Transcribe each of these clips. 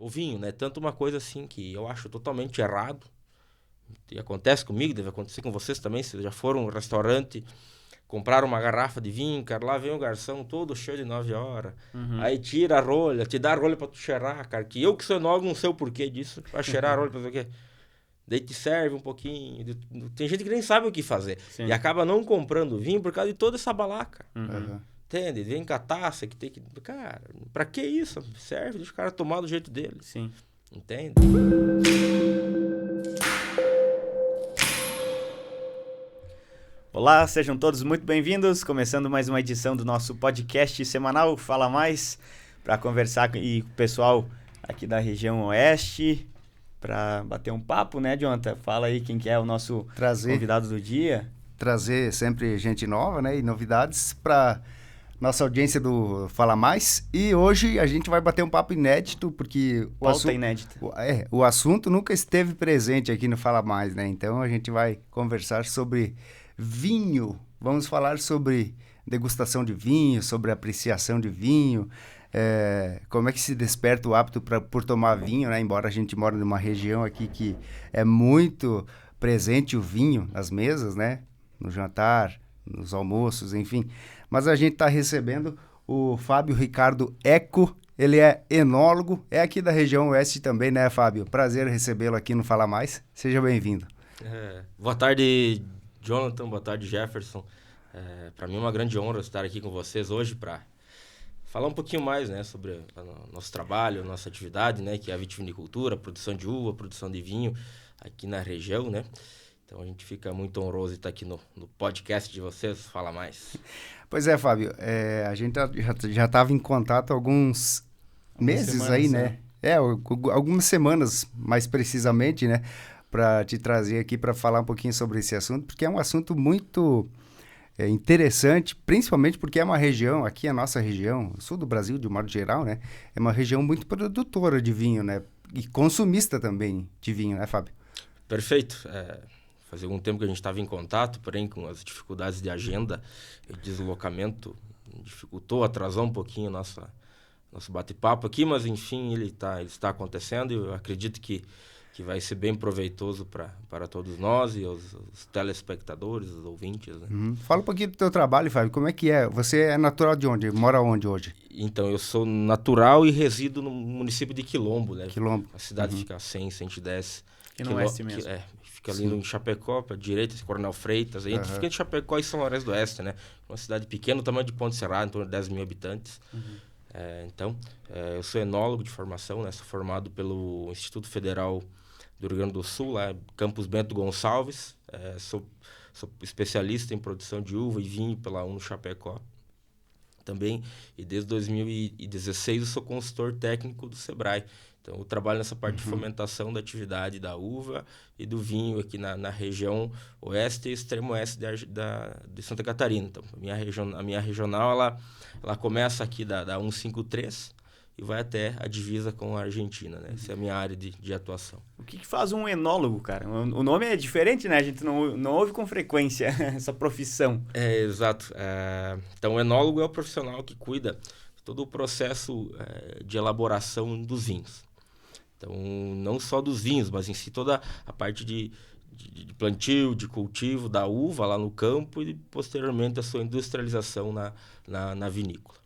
o vinho, né? Tanto uma coisa assim que eu acho totalmente errado, e acontece comigo, deve acontecer com vocês também, se já foram a um restaurante, compraram uma garrafa de vinho, cara, lá vem o garçom todo cheio de 9 horas, aí tira a rolha, te dá a rolha pra tu cheirar, cara, que eu que sou enólogo não sei o porquê disso, pra cheirar a rolha, pra fazer o quê? Daí te serve um pouquinho, tem gente que nem sabe o que fazer, Sim. e acaba não comprando vinho por causa de toda essa balaca. Uhum. Entende? Vem com a taça que tem que... Cara, pra que isso? Serve, deixa o cara tomar do jeito dele. Sim. Entende? Olá, sejam todos muito bem-vindos. Começando mais uma edição do nosso podcast semanal Fala Mais, para conversar com o pessoal aqui da região oeste, para bater um papo, né, Jonathan? Fala aí quem que é o nosso convidado do dia. Trazer sempre gente nova, né, e novidades para nossa audiência do Fala Mais. E hoje a gente vai bater um papo inédito, porque o assunto nunca esteve presente aqui no Fala Mais, né? Então a gente vai conversar sobre vinho. Vamos falar sobre degustação de vinho, sobre apreciação de vinho, como é que se desperta o hábito por tomar vinho, né? Embora a gente mora numa região aqui que é muito presente o vinho nas mesas, né? No jantar, nos almoços, enfim. Mas a gente está recebendo o Fábio Ricardo Eco. Ele é enólogo, é aqui da região oeste também, né, Fábio? Prazer recebê-lo aqui no Fala Mais. Seja bem-vindo. Boa tarde, Jonathan. Boa tarde, Jefferson. Para mim é uma grande honra estar aqui com vocês hoje para falar um pouquinho mais, né, sobre o nosso trabalho, nossa atividade, né, que é a vitivinicultura, produção de uva, produção de vinho aqui na região, né? Então a gente fica muito honroso de estar aqui no podcast de vocês, Fala Mais. Pois é, Fábio, a gente já estava em contato há alguns meses semanas, aí, né? Algumas semanas, mais precisamente, né? Para te trazer aqui para falar um pouquinho sobre esse assunto, porque é um assunto muito interessante, principalmente porque é uma região, aqui a nossa região, sul do Brasil, de um modo geral, né? É uma região muito produtora de vinho, né? E consumista também de vinho, né, Fábio? Perfeito. Fazia algum tempo que a gente estava em contato, porém com as dificuldades de agenda e deslocamento, dificultou, atrasou um pouquinho nosso bate-papo aqui, mas enfim, ele está acontecendo e eu acredito que vai ser bem proveitoso para todos nós e os telespectadores, os ouvintes, né? Fala um pouquinho do teu trabalho, Fábio, como é que é? Você é natural de onde? Mora onde hoje? Então, eu sou natural e resido no município de Quilombo, né? Quilombo. A cidade fica a 100, 110 que no oeste mesmo. Fica ali em Chapecó, para a direita, Coronel Freitas. A gente fica entre Chapecó e São Lourenço do Oeste, né? Uma cidade pequena, tamanho de Ponte Serrada, em torno de 10 mil habitantes. Eu sou enólogo de formação, né? Sou formado pelo Instituto Federal do Rio Grande do Sul, lá Campus Bento Gonçalves. Sou especialista em produção de uva e vinho pela UNO Chapecó também. E desde 2016 eu sou consultor técnico do Sebrae. Então, eu trabalho nessa parte de fomentação da atividade da uva e do vinho aqui na região oeste e extremo oeste de Santa Catarina. Então, a minha regional, ela começa aqui da 153 e vai até a divisa com a Argentina, né? Essa é a minha área de atuação. O que faz um enólogo, cara? O nome é diferente, né? A gente não ouve com frequência essa profissão. Exato. Então, o enólogo é o profissional que cuida de todo o processo de elaboração dos vinhos. Então, não só dos vinhos, mas em si toda a parte de plantio, de cultivo da uva lá no campo e posteriormente a sua industrialização na vinícola.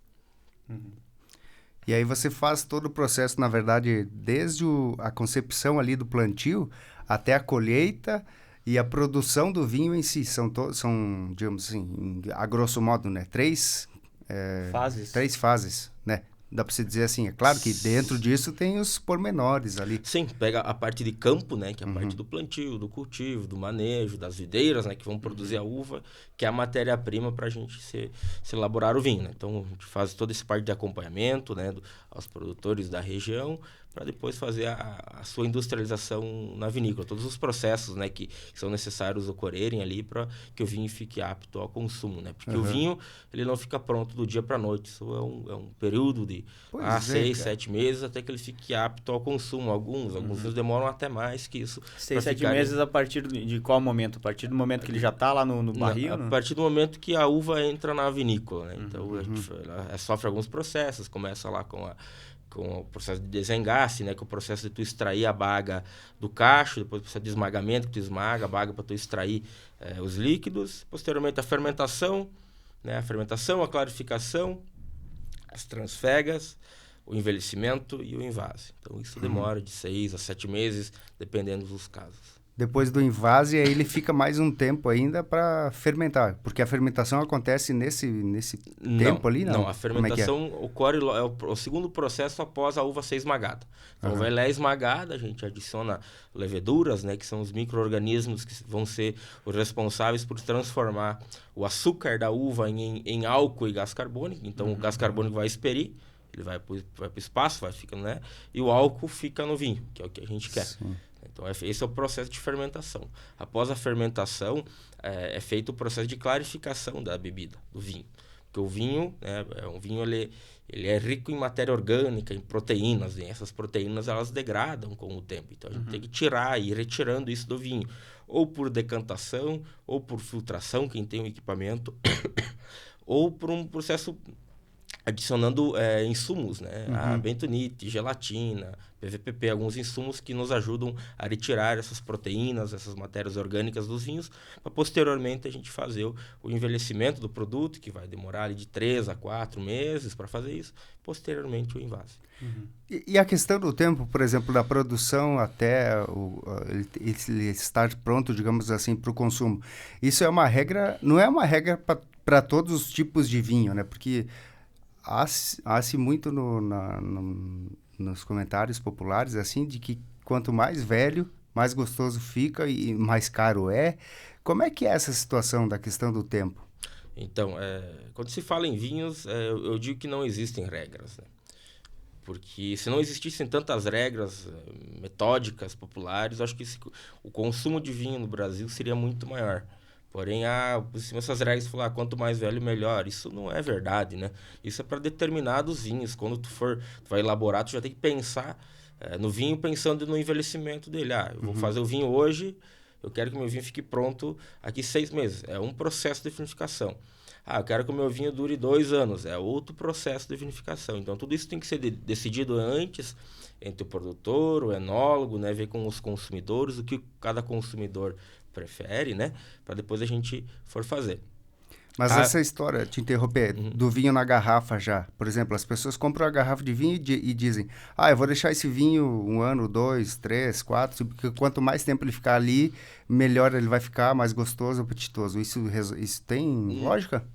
E aí você faz todo o processo, na verdade, desde a concepção ali do plantio até a colheita e a produção do vinho em si. São digamos assim, a grosso modo, né? Três fases, né? Dá para você dizer assim, é claro que dentro disso tem os pormenores ali. Sim, pega a parte de campo, né, que é a parte do plantio, do cultivo, do manejo, das videiras, né, que vão produzir a uva, que é a matéria-prima para a gente se elaborar o vinho, né? Então, a gente faz toda essa parte de acompanhamento, né, aos produtores da região, para depois fazer a sua industrialização na vinícola. Todos os processos, né, que são necessários ocorrerem ali para que o vinho fique apto ao consumo, né? Porque o vinho, ele não fica pronto do dia para a noite. Isso é um período de 6, 7 meses até que ele fique apto ao consumo. Alguns vinhos demoram até mais que isso. 6, 7 meses a partir de qual momento? A partir do momento que ele já está lá no barril? A partir do momento que a uva entra na vinícola, né? Então, ela sofre alguns processos. Começa lá com com o processo de desengasse, né, que é o processo de tu extrair a baga do cacho, depois o processo de esmagamento, que tu esmaga a baga para tu extrair os líquidos, posteriormente a fermentação, né, a clarificação, as transfegas, o envelhecimento e o invase. Então, isso demora de 6 a 7 meses, dependendo dos casos. Depois do invase, aí ele fica mais um tempo ainda para fermentar, porque a fermentação acontece nesse tempo ali, não? Não, a fermentação ocorre, é o segundo processo após a uva ser esmagada. Então, a uva é esmagada, a gente adiciona leveduras, né, que são os micro-organismos que vão ser os responsáveis por transformar o açúcar da uva em álcool e gás carbônico. Então, o gás carbônico vai expelir, ele vai para o espaço, vai ficando, né, e o álcool fica no vinho, que é o que a gente quer. Sim. Então, esse é o processo de fermentação. Após a fermentação, é feito o processo de clarificação da bebida, do vinho. Porque o vinho, né, ele é rico em matéria orgânica, em proteínas, e essas proteínas elas degradam com o tempo. Então, a gente tem que tirar e ir retirando isso do vinho. Ou por decantação, ou por filtração, quem tem o equipamento, ou por um processo adicionando insumos, né? A bentonite, gelatina, PVPP, alguns insumos que nos ajudam a retirar essas proteínas, essas matérias orgânicas dos vinhos, para posteriormente a gente fazer o envelhecimento do produto, que vai demorar ali de 3 a 4 meses para fazer isso, posteriormente o invase. E a questão do tempo, por exemplo, da produção até ele estar pronto, digamos assim, para o consumo, isso é uma regra, não é uma regra para todos os tipos de vinho, né? Porque há-se muito nos comentários populares, assim, de que quanto mais velho, mais gostoso fica e mais caro é. Como é que é essa situação da questão do tempo? Então, quando se fala em vinhos, eu digo que não existem regras, né? Porque se não existissem tantas regras metódicas, populares, eu acho que o consumo de vinho no Brasil seria muito maior. Porém, por cima dessas regras, falar quanto mais velho, melhor. Isso não é verdade, né? Isso é para determinados vinhos. Quando tu vai elaborar, tu já tem que pensar no vinho pensando no envelhecimento dele. Eu vou fazer o vinho hoje, eu quero que o meu vinho fique pronto aqui 6 meses. É um processo de vinificação. Eu quero que o meu vinho dure 2 anos. É outro processo de vinificação. Então, tudo isso tem que ser decidido antes entre o produtor, o enólogo, né? Ver com os consumidores, o que cada consumidor prefere, né? Para depois a gente for fazer. Mas essa história, te interromper, do vinho na garrafa já. Por exemplo, as pessoas compram a garrafa de vinho e dizem, eu vou deixar esse vinho 1 ano, 2, 3, 4, porque quanto mais tempo ele ficar ali, melhor ele vai ficar, mais gostoso, apetitoso. Isso tem lógica?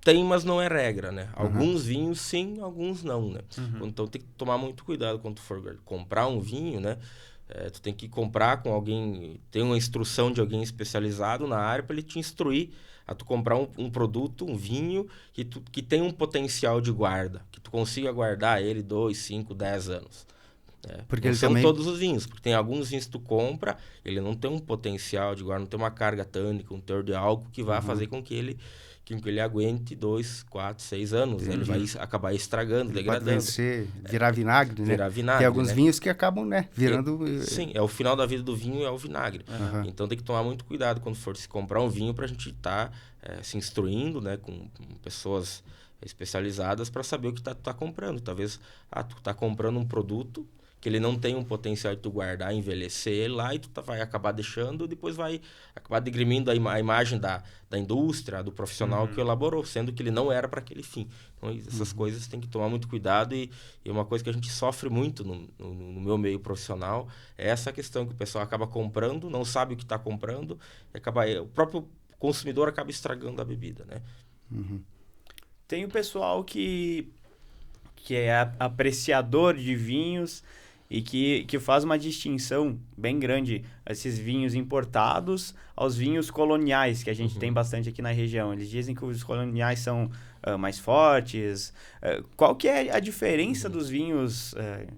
Tem, mas não é regra, né? Alguns vinhos sim, alguns não, né? Então tem que tomar muito cuidado quando tu for comprar um vinho, né? Tu tem que comprar com alguém, tem uma instrução de alguém especializado na área para ele te instruir a tu comprar um produto, um vinho que tem um potencial de guarda, que tu consiga guardar ele 2, 5, 10 anos. Porque não ele são também... todos os vinhos, porque tem alguns vinhos que tu compra, ele não tem um potencial de guarda, não tem uma carga tânica, um teor de álcool que vai fazer com que ele aguente 2, 4, 6 anos. Ele vai acabar estragando, degradando. Pode vencer, virar vinagre, né? Virar vinagre, tem alguns vinhos que acabam, né, virando... Sim, o final da vida do vinho é o vinagre. Então tem que tomar muito cuidado quando for se comprar um vinho para a gente estar se instruindo, né, com pessoas especializadas para saber o que tu tá comprando. Talvez tu tá comprando um produto que ele não tem um potencial de tu guardar, envelhecer ele lá, e tu vai acabar deixando, depois vai acabar degrimindo a imagem da indústria, do profissional que elaborou, sendo que ele não era para aquele fim. Então, essas coisas tem que tomar muito cuidado, e uma coisa que a gente sofre muito no meu meio profissional é essa questão que o pessoal acaba comprando, não sabe o que está comprando, e o próprio consumidor acaba estragando a bebida, né? Tem o pessoal que é apreciador de vinhos e que faz uma distinção bem grande, esses vinhos importados aos vinhos coloniais, que a gente tem bastante aqui na região. Eles dizem que os coloniais são mais fortes. Qual que é a diferença dos vinhos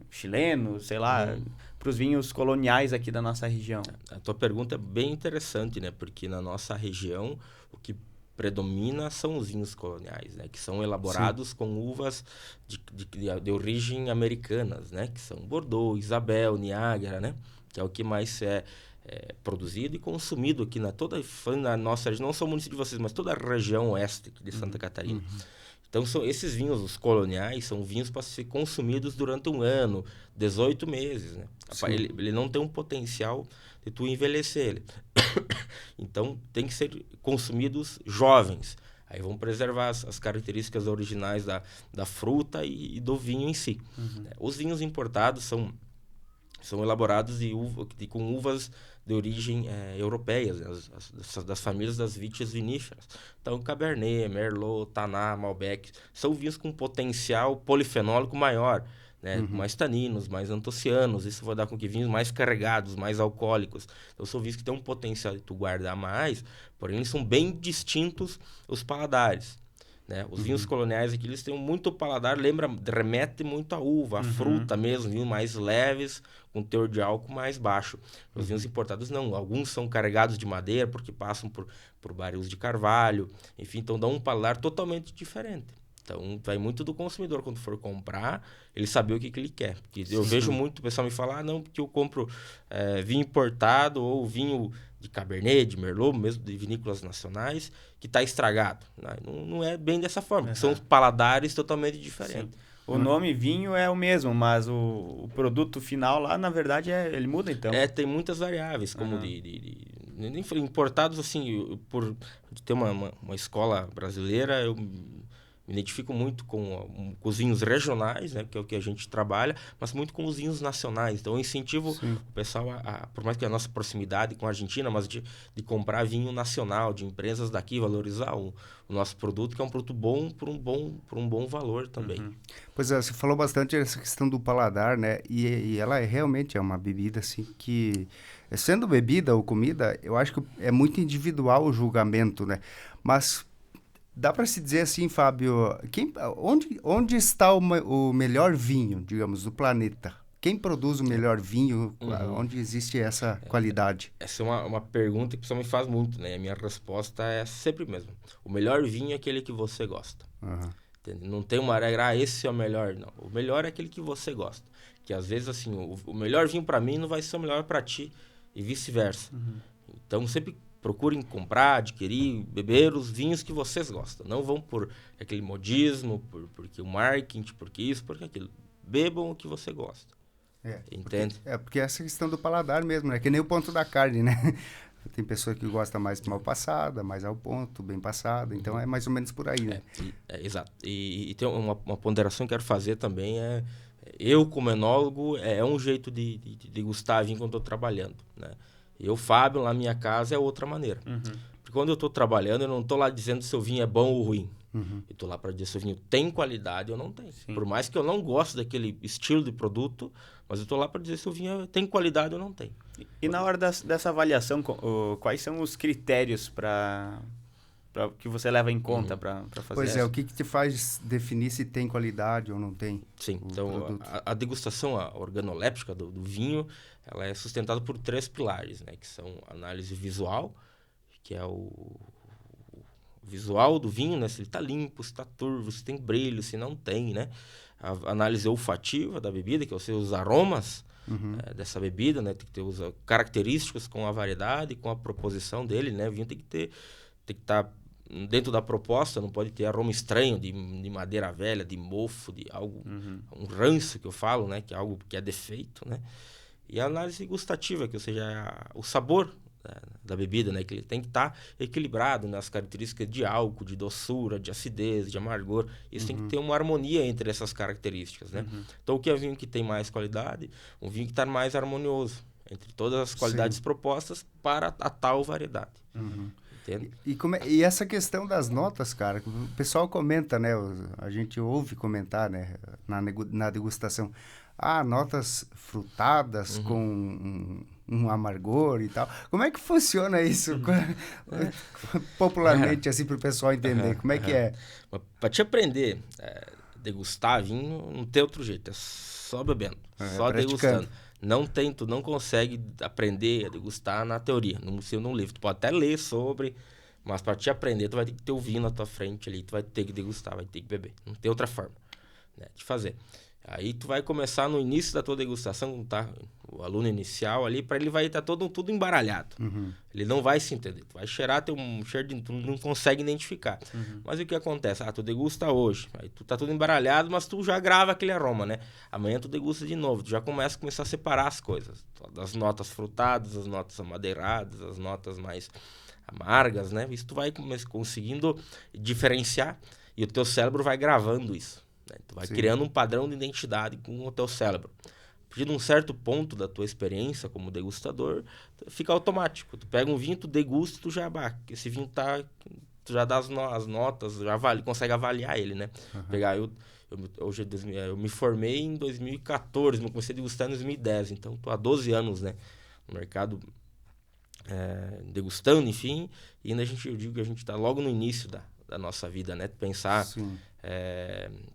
chilenos, sei lá, para os vinhos coloniais aqui da nossa região? A tua pergunta é bem interessante, né? Porque na nossa região, o que predomina são os vinhos coloniais, né? Que são elaborados com uvas de origem americanas, né? Que são Bordeaux, Isabel, Niágara, né? Que é o que mais é produzido e consumido aqui na nossa região, não só o município de vocês, mas toda a região oeste de Santa Catarina. Então, esses vinhos, os coloniais, são vinhos para ser consumidos durante um ano, 18 meses, né? Ele não tem um potencial de tu envelhecer ele. Então, tem que ser consumidos jovens. Aí vão preservar as características originais da fruta e do vinho em si. Os vinhos importados são elaborados com uvas de origem europeias, né? Das famílias das vitis viníferas. Então, Cabernet, Merlot, Taná, Malbec, são vinhos com potencial polifenólico maior, né? Mais taninos, mais antocianos. Isso vai dar com que vinhos mais carregados, mais alcoólicos. Então, são vinhos que têm um potencial de tu guardar mais, porém, eles são bem distintos os paladares. Né? Os vinhos coloniais aqui, eles têm muito paladar, remete muito à uva, à fruta mesmo, vinhos mais leves, com teor de álcool mais baixo. Os vinhos importados não, alguns são carregados de madeira, porque passam por barris de carvalho, enfim, então dá um paladar totalmente diferente. Então, vai muito do consumidor, quando for comprar, ele saber o que ele quer. Porque eu vejo muito o pessoal me falar, não, porque eu compro vinho importado ou vinho de Cabernet, de Merlot, mesmo de vinícolas nacionais, que está estragado. Não é bem dessa forma, são paladares totalmente diferentes. Sim. O nome vinho é o mesmo, mas o produto final lá, na verdade, ele muda, então? Tem muitas variáveis, como importados, assim, por ter uma escola brasileira, eu me identifico muito com os vinhos regionais, né, que é o que a gente trabalha, mas muito com os vinhos nacionais. Então, eu incentivo o pessoal, por mais que a nossa proximidade com a Argentina, mas de comprar vinho nacional, de empresas daqui, valorizar o nosso produto, que é um produto bom por um bom valor também. Pois é, você falou bastante essa questão do paladar, né? E ela realmente é uma bebida, assim, que... Sendo bebida ou comida, eu acho que é muito individual o julgamento, né? Mas... Dá para se dizer assim, Fábio, onde está o melhor vinho, digamos, do planeta? Quem produz o melhor vinho? Onde existe essa qualidade? Essa é uma pergunta que o pessoal me faz muito, né? A minha resposta é sempre mesmo. O melhor vinho é aquele que você gosta. Não tem uma regra, esse é o melhor. Não. O melhor é aquele que você gosta. Que às vezes, assim, o melhor vinho para mim não vai ser o melhor para ti e vice-versa. Então, sempre... Procurem comprar, adquirir, beber os vinhos que vocês gostam. Não vão por aquele modismo, porque o marketing, porque isso, porque aquilo. Bebam o que você gosta. Entende? Porque essa questão do paladar mesmo, né? Que nem o ponto da carne, né? Tem pessoa que gosta mais mal passada, mais ao ponto, bem passada. Então, é mais ou menos por aí, né? Exato. E tem uma ponderação que eu quero fazer também. Eu, como enólogo, é um jeito de degustar vinho quando estou trabalhando, né? Eu, Fábio, lá na minha casa, é outra maneira. Porque quando eu estou trabalhando, eu não estou lá dizendo se o vinho é bom ou ruim. Eu estou lá para dizer se o vinho tem qualidade ou não tem. Sim. Por mais que eu não goste daquele estilo de produto, mas eu estou lá para dizer se o vinho tem qualidade ou não tem. E na hora dessa avaliação, quais são os critérios para que você leva em conta para fazer Pois o que te faz definir se tem qualidade ou não tem? Sim, então a degustação organoléptica do vinho, ela é sustentada por 3 pilares, né? Que são a análise visual, que é o visual do vinho, né? Se ele está limpo, se está turvo, se tem brilho, se não tem, né? A análise olfativa da bebida, que são os aromas dessa bebida, né? Tem que ter os característicos com a variedade, com a proposição dele, né? O vinho tem que estar dentro da proposta, não pode ter aroma estranho de madeira velha, de mofo, de algo, um ranço que eu falo, né? Que é algo que é defeito, né? E a análise gustativa, que ou seja, o sabor da bebida, né? Que ele tem que estar equilibrado nas características de álcool, de doçura, de acidez, de amargor. Isso tem que ter uma harmonia entre essas características, né? Então, o que é vinho que tem mais qualidade? Um vinho que está mais harmonioso entre todas as qualidades propostas para a tal variedade. E essa questão das notas, cara, o pessoal comenta, né? A gente ouve comentar, né? Na degustação. Notas frutadas com um amargor e tal. Como é que funciona isso? Popularmente, assim, para o pessoal entender. Como é que é? Para te aprender a degustar vinho, não tem outro jeito. É só bebendo, só degustando. Tu não consegue aprender a degustar na teoria, no livro. Tu pode até ler sobre, mas para te aprender, tu vai ter que ter o vinho na tua frente ali, tu vai ter que degustar, vai ter que beber. Não tem outra forma, né, de fazer. Aí tu vai começar no início da tua degustação, tá? O aluno inicial ali, para ele vai estar tudo embaralhado. Ele não vai se entender. Tu vai cheirar, tem um cheiro de tu não consegue identificar. Mas o que acontece? Tu degusta hoje, aí tu tá tudo embaralhado, mas tu já grava aquele aroma, né? Amanhã tu degusta de novo, tu já começa a separar as coisas. Das notas frutadas, as notas amadeiradas, as notas mais amargas, né? Isso tu vai conseguindo diferenciar e o teu cérebro vai gravando isso. Tu vai criando um padrão de identidade com o teu cérebro. A partir de um certo ponto da tua experiência como degustador, fica automático. Tu pega um vinho, tu degusta, tu já... esse vinho tá... Tu já dá as notas, já consegue avaliar ele, né? Pegar... Eu me formei em 2014, eu comecei a degustar em 2010. Então, tô há 12 anos, né? No mercado degustando, enfim. E ainda eu digo que a gente tá logo no início da nossa vida, né? Pensar...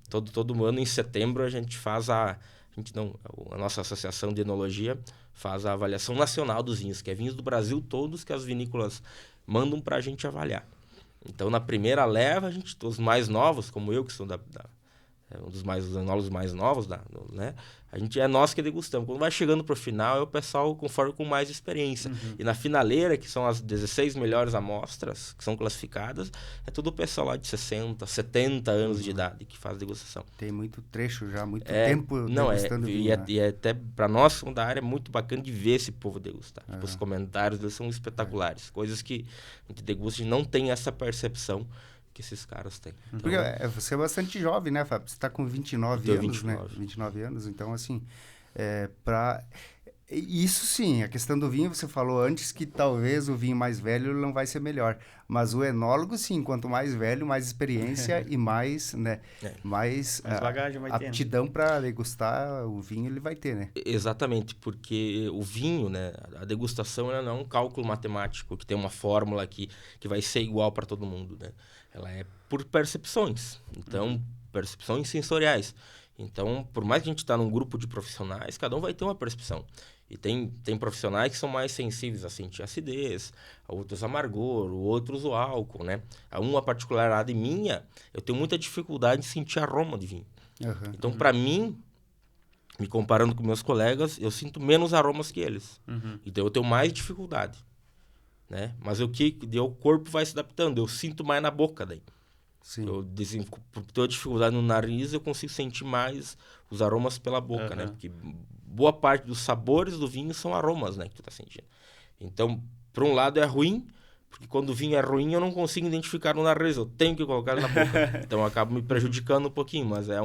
Todo ano em setembro a gente faz a nossa associação de enologia faz a avaliação nacional dos vinhos, que é vinhos do Brasil todos que as vinícolas mandam para a gente avaliar. Então na primeira leva os mais novos, como eu que sou um dos enólogos mais novos, né? A gente nós que degustamos. Quando vai chegando pro final, é o pessoal conforme com mais experiência. E na finaleira, que são as 16 melhores amostras que são classificadas, é tudo o pessoal lá de 60, 70 anos de idade que faz degustação. Tem muito trecho já, muito tempo degustando vinho. E até para nós, da área, é muito bacana de ver esse povo degustar. Tipo, os comentários deles são espetaculares. Coisas que a gente degusta e não tem essa percepção que esses caras têm. Então, porque você é bastante jovem, né, Fábio? Você está com 29 anos, 29. Né? 29 anos, então, assim, isso sim, a questão do vinho, você falou antes que talvez o vinho mais velho não vai ser melhor, mas o enólogo, sim, quanto mais velho, mais experiência e mais, né, mais bagagem vai aptidão para degustar o vinho ele vai ter, né? Exatamente, porque o vinho, né, a degustação ela não é um cálculo matemático que tem uma fórmula que vai ser igual para todo mundo, né? Ela é por percepções, então, percepções sensoriais. Então, por mais que a gente está num grupo de profissionais, cada um vai ter uma percepção. E tem profissionais que são mais sensíveis a sentir acidez, outros amargor, outros o álcool, né? Uma particularidade minha, eu tenho muita dificuldade em sentir aroma de vinho. Então, para mim, me comparando com meus colegas, eu sinto menos aromas que eles. Então, eu tenho mais dificuldade. Né? Mas o corpo vai se adaptando, eu sinto mais na boca daí. Sim. Por ter dificuldade no nariz, eu consigo sentir mais os aromas pela boca, né? Porque boa parte dos sabores do vinho são aromas, né? Que tu tá sentindo. Então, por um lado é ruim, porque quando o vinho é ruim, eu não consigo identificar no nariz, eu tenho que colocar ele na boca. Então, eu acabo me prejudicando um pouquinho, mas é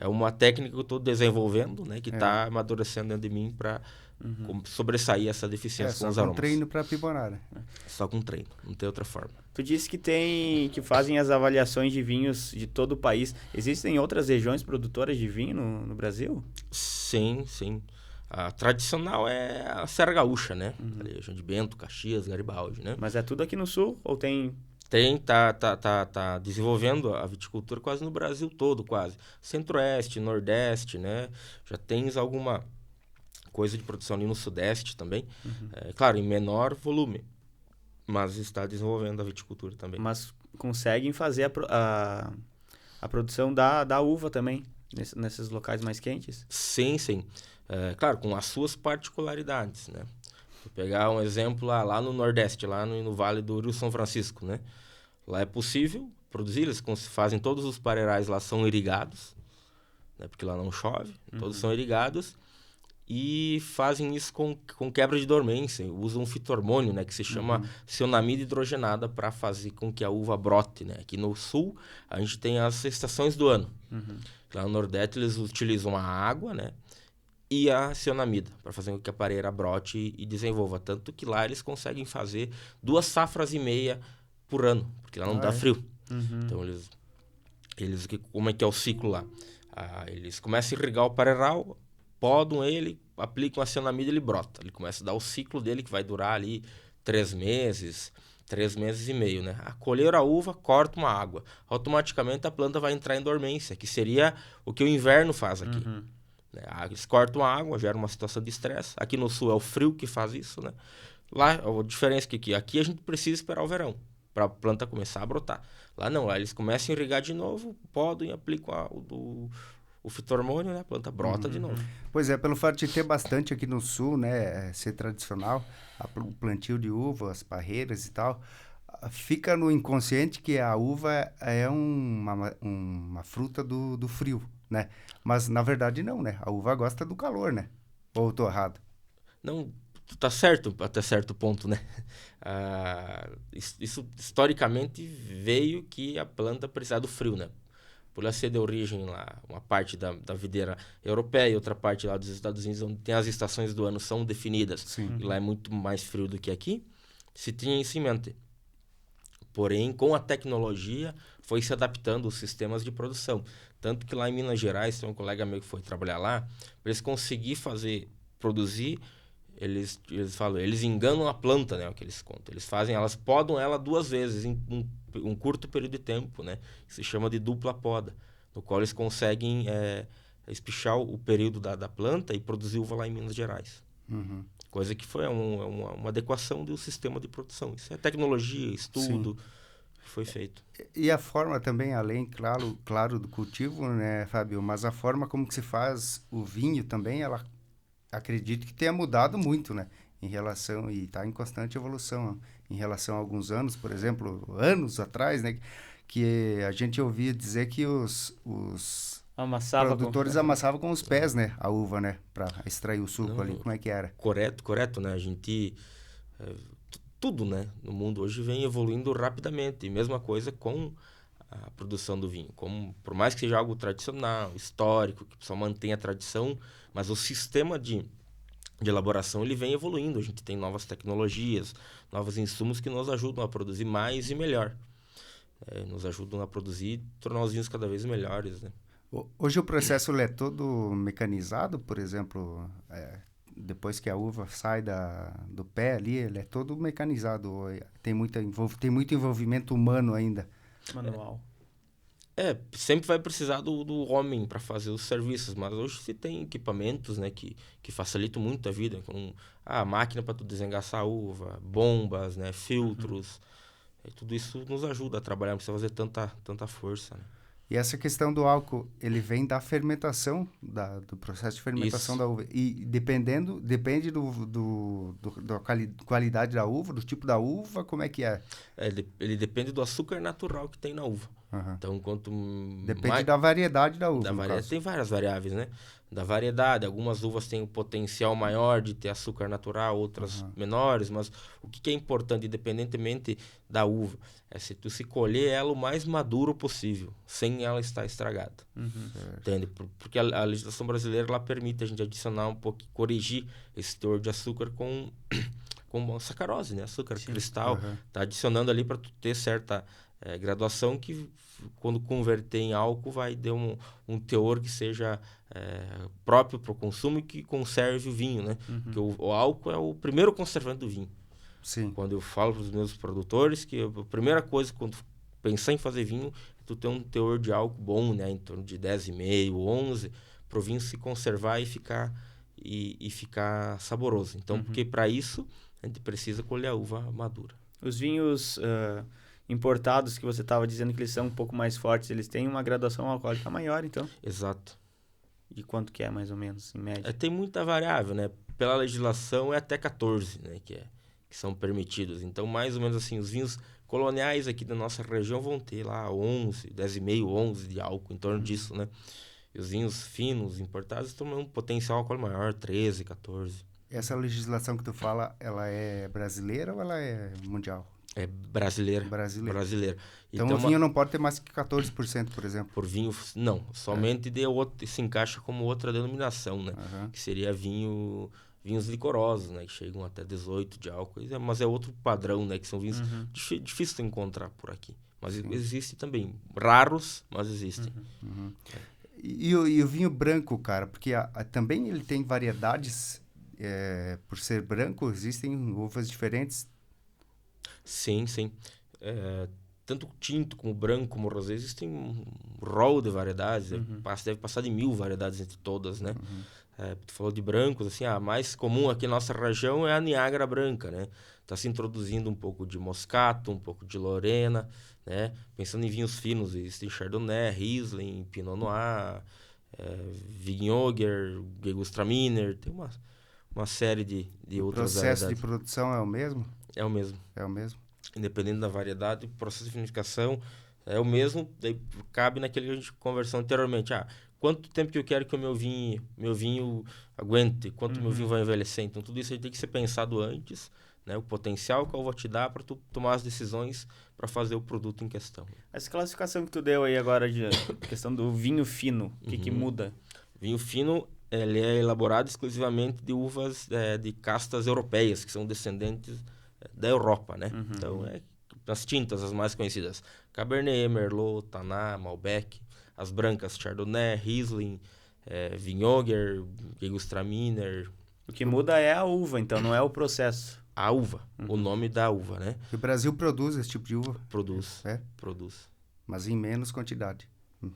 uma técnica que eu estou desenvolvendo, né? Que está amadurecendo dentro de mim para sobressair essa deficiência com os aromas. Só com treino para aprimorar, né? Só com treino, não tem outra forma. Tu disse que fazem as avaliações de vinhos de todo o país. Existem outras regiões produtoras de vinho no Brasil? Sim. A tradicional é a Serra Gaúcha, né? A região de Bento, Caxias, Garibaldi, né? Mas é tudo aqui no sul ou tem... Tá desenvolvendo a viticultura quase no Brasil todo, quase. Centro-Oeste, Nordeste, né? Já tens alguma coisa de produção ali no Sudeste também. Claro, em menor volume, mas está desenvolvendo a viticultura também. Mas conseguem fazer a produção da uva também, nesses locais mais quentes? Sim. Claro, com as suas particularidades, né? Vou pegar um exemplo lá no Nordeste, lá no Vale do Rio São Francisco, né? Lá é possível produzir, eles fazem todos os pareirais lá são irrigados, né? Porque lá não chove, todos são irrigados e fazem isso com quebra de dormência, usam um fito-hormônio, né? Que se chama cionamida hidrogenada para fazer com que a uva brote, né? Aqui no sul a gente tem as estações do ano, lá no Nordeste eles utilizam a água, né? E a cionamida, para fazer com que a pareira brote e desenvolva. Tanto que lá eles conseguem fazer 2 safras e meia por ano, porque lá não dá frio. Então, eles como é que é o ciclo lá? Eles começam a irrigar o pareiral, podam ele, aplicam a cionamida e ele brota. Ele começa a dar o ciclo dele, que vai durar ali 3 meses, 3 meses e meio, né? Colher a uva, corta uma água. Automaticamente a planta vai entrar em dormência, que seria o que o inverno faz aqui. Eles cortam a água, gera uma situação de estresse. Aqui no sul é o frio que faz isso, né? Lá, a diferença é que aqui a gente precisa esperar o verão para a planta começar a brotar. Lá não, lá eles começam a irrigar de novo, podem e aplicam o fito-hormônio, né, a planta brota de novo. Pois é, pelo fato de ter bastante aqui no sul, né, ser tradicional, o plantio de uva, as parreiras e tal, fica no inconsciente que a uva é uma fruta do frio, né? Mas na verdade não, né? A uva gosta do calor, né? Ou eu tô errado? Não, tu tá certo até certo ponto, né? Isso historicamente veio que a planta precisava do frio, né? Por ela ser de origem lá, uma parte da videira europeia e outra parte lá dos Estados Unidos, onde tem as estações do ano são definidas. Sim. E lá é muito mais frio do que aqui. Se tinha isso em mente. Porém, com a tecnologia, foi se adaptando os sistemas de produção. Tanto que lá em Minas Gerais, tem um colega meu que foi trabalhar lá, para eles conseguirem produzir, eles falam, eles enganam a planta, né, o que eles contam. Elas podam ela 2 vezes em um curto período de tempo, né, que se chama de dupla poda, no qual eles conseguem espichar o período da planta e produzir uva lá em Minas Gerais. Uhum. Coisa que foi uma adequação do sistema de produção. Isso é tecnologia, estudo, que foi feito. E a forma também, além, claro, do cultivo, né, Fábio? Mas a forma como que se faz o vinho também, ela acredito que tenha mudado muito, né? Em relação, e está em constante evolução, em relação a alguns anos, por exemplo, anos atrás, né? Que a gente ouvia dizer que os produtores amassavam com os pés, né? A uva, né? Para extrair o suco ali. Como é que era? Correto, né? A gente... tudo, né? No mundo hoje vem evoluindo rapidamente. E mesma coisa com a produção do vinho. Por mais que seja algo tradicional, histórico, que só mantenha a tradição, mas o sistema de elaboração ele vem evoluindo. A gente tem novas tecnologias, novos insumos que nos ajudam a produzir mais e melhor. Nos ajudam a produzir e tornar os vinhos cada vez melhores, né? Hoje o processo ele é todo mecanizado, por exemplo, depois que a uva sai do pé ali, ele é todo mecanizado. Tem muito envolvimento humano ainda. Manual. Sempre vai precisar do homem para fazer os serviços, mas hoje se tem equipamentos, né, que facilitam muito a vida, com a máquina para tu desengaçar a uva, bombas, né, filtros, tudo isso nos ajuda a trabalhar, não precisa fazer tanta força, né? E essa questão do álcool, ele vem da fermentação, do processo de fermentação da uva. E depende da qualidade da uva, do tipo da uva, como é que é? Ele depende do açúcar natural que tem na uva. Uhum. Então, depende da variedade da uva, Tem várias variáveis, né? Da variedade, algumas uvas têm o potencial maior de ter açúcar natural, outras menores, mas o que é importante, independentemente da uva, é se tu se colher ela o mais maduro possível, sem ela estar estragada. Entende? Porque a legislação brasileira ela permite a gente adicionar um pouco, corrigir esse teor de açúcar com sacarose, né? Açúcar cristal. Tá adicionando ali para tu ter certa graduação que quando converter em álcool vai ter um teor que seja próprio para o consumo e que conserve o vinho, né? Porque o álcool é o primeiro conservante do vinho. Sim. Quando eu falo para os meus produtores que a primeira coisa quando pensar em fazer vinho é tu ter um teor de álcool bom, né? Em torno de 10,5, 11, para o vinho se conservar e ficar saboroso. Então, porque para isso a gente precisa colher a uva madura. Os vinhos importados que você estava dizendo que eles são um pouco mais fortes, eles têm uma graduação alcoólica maior, então? Exato. E quanto que é, mais ou menos, em média? Tem muita variável, né? Pela legislação é até 14, né? Que são permitidos. Então, mais ou menos assim, os vinhos coloniais aqui da nossa região vão ter lá 11, 10,5, 11 de álcool, em torno disso, né? E os vinhos finos, importados, têm um potencial alcoólico maior, 13, 14. Essa legislação que tu fala, ela é brasileira ou ela é mundial? É brasileira. Então o vinho não pode ter mais que 14%, por exemplo? Por vinho, não. Somente se encaixa como outra denominação, né? Que seria vinhos licorosos, né? Que chegam até 18 de álcool. Mas é outro padrão, né? Que são vinhos difíceis de encontrar por aqui. Mas existe também. Raros, mas existem. E o vinho branco, cara? Porque também ele tem variedades. Por ser branco, existem uvas diferentes. Sim. Tanto tinto como branco como rosé, existem um rol de variedades. Deve passar de 1000 variedades entre todas, né? Tu falou de brancos, assim, a mais comum aqui na nossa região é a Niágara branca, né? Está se introduzindo um pouco de Moscato, um pouco de Lorena, né? Pensando em vinhos finos, existem Chardonnay, Riesling, Pinot Noir, Vinhoger, Gewürztraminer, tem uma série de outras variedades. O processo de produção é o mesmo? É o mesmo. É o mesmo? Independente da variedade, o processo de vinificação é o mesmo, daí cabe naquele que a gente conversou anteriormente. Quanto tempo que eu quero que o meu vinho aguente, quanto meu vinho vai envelhecer. Então, tudo isso aí tem que ser pensado antes, né? O potencial que eu vou te dar para tu tomar as decisões para fazer o produto em questão. Essa classificação que tu deu aí agora de questão do vinho fino, o que muda? Vinho fino, ele é elaborado exclusivamente de uvas de castas europeias, que são descendentes da Europa, né? Então, as tintas, as mais conhecidas. Cabernet, Merlot, Tannat, Malbec. As brancas, Chardonnay, Riesling, Vinhoger, Gewürztraminer. O que muda é a uva, então, não é o processo. A uva, o nome da uva, né? E o Brasil produz esse tipo de uva? Produz. Produz. Mas em menos quantidade.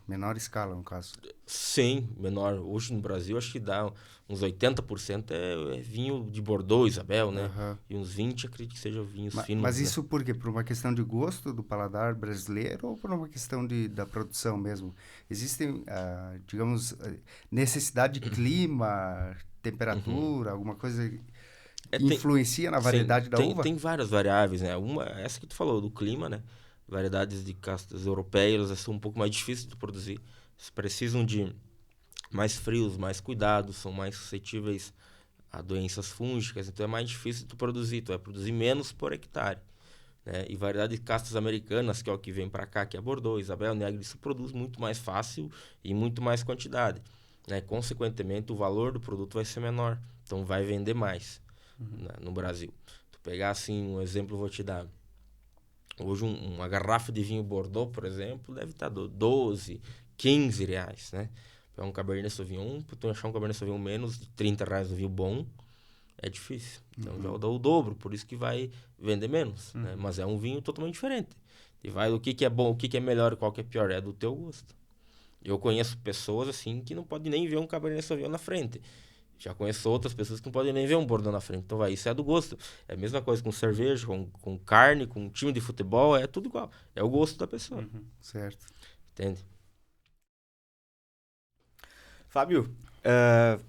Menor escala, no caso. Sim, menor. Hoje no Brasil, acho que dá uns 80% é vinho de Bordeaux, Isabel, né? E uns 20% acredito que seja vinhos finos. Mas isso por quê? Por uma questão de gosto do paladar brasileiro ou por uma questão da produção mesmo? Existem, digamos, necessidade de clima, temperatura, alguma coisa influencia na variedade da uva? Tem várias variáveis, né? Essa que tu falou, do clima, né? Variedades de castas europeias são um pouco mais difíceis de produzir. Eles precisam de mais frios, mais cuidados, são mais suscetíveis a doenças fúngicas, então é mais difícil de tu produzir. Tu vai produzir menos por hectare, né? E variedade de castas americanas, que é o que vem para cá, que é Bordeaux, Isabel, Negre, isso produz muito mais fácil e muito mais quantidade, né? Consequentemente, o valor do produto vai ser menor, então vai vender mais, né, no Brasil. Tu pegar assim, um exemplo eu vou te dar. Hoje uma garrafa de vinho Bordeaux, por exemplo, deve estar 12, 15 reais, né? É um Cabernet Sauvignon, para tu achar um Cabernet Sauvignon menos de 30 reais no vinho bom, é difícil. Então já dá o dobro, por isso que vai vender menos, né? Mas é um vinho totalmente diferente. E vai do que é bom, o que é melhor e qual que é pior, é do teu gosto. Eu conheço pessoas assim que não podem nem ver um Cabernet Sauvignon na frente. Já conheço outras pessoas que não podem nem ver um Bordeaux na frente. Então, isso é do gosto. É a mesma coisa com cerveja, com carne, com time de futebol, é tudo igual. É o gosto da pessoa. Certo. Entende? Fábio,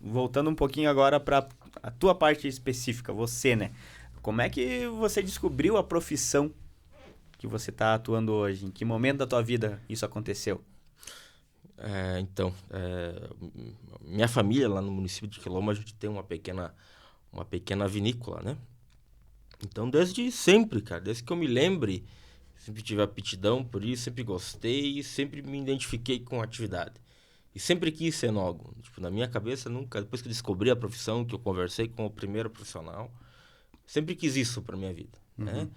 voltando um pouquinho agora para a tua parte específica, você, né? Como é que você descobriu a profissão que você está atuando hoje? Em que momento da tua vida isso aconteceu? Minha família lá no município de Quilombo, a gente tem uma pequena vinícola, né? Então, desde sempre, cara, desde que eu me lembre, sempre tive aptidão por isso, sempre gostei, sempre me identifiquei com a atividade. E sempre quis ser enólogo. Tipo, na minha cabeça, nunca, depois que eu descobri a profissão, que eu conversei com o primeiro profissional, sempre quis isso para minha vida, né?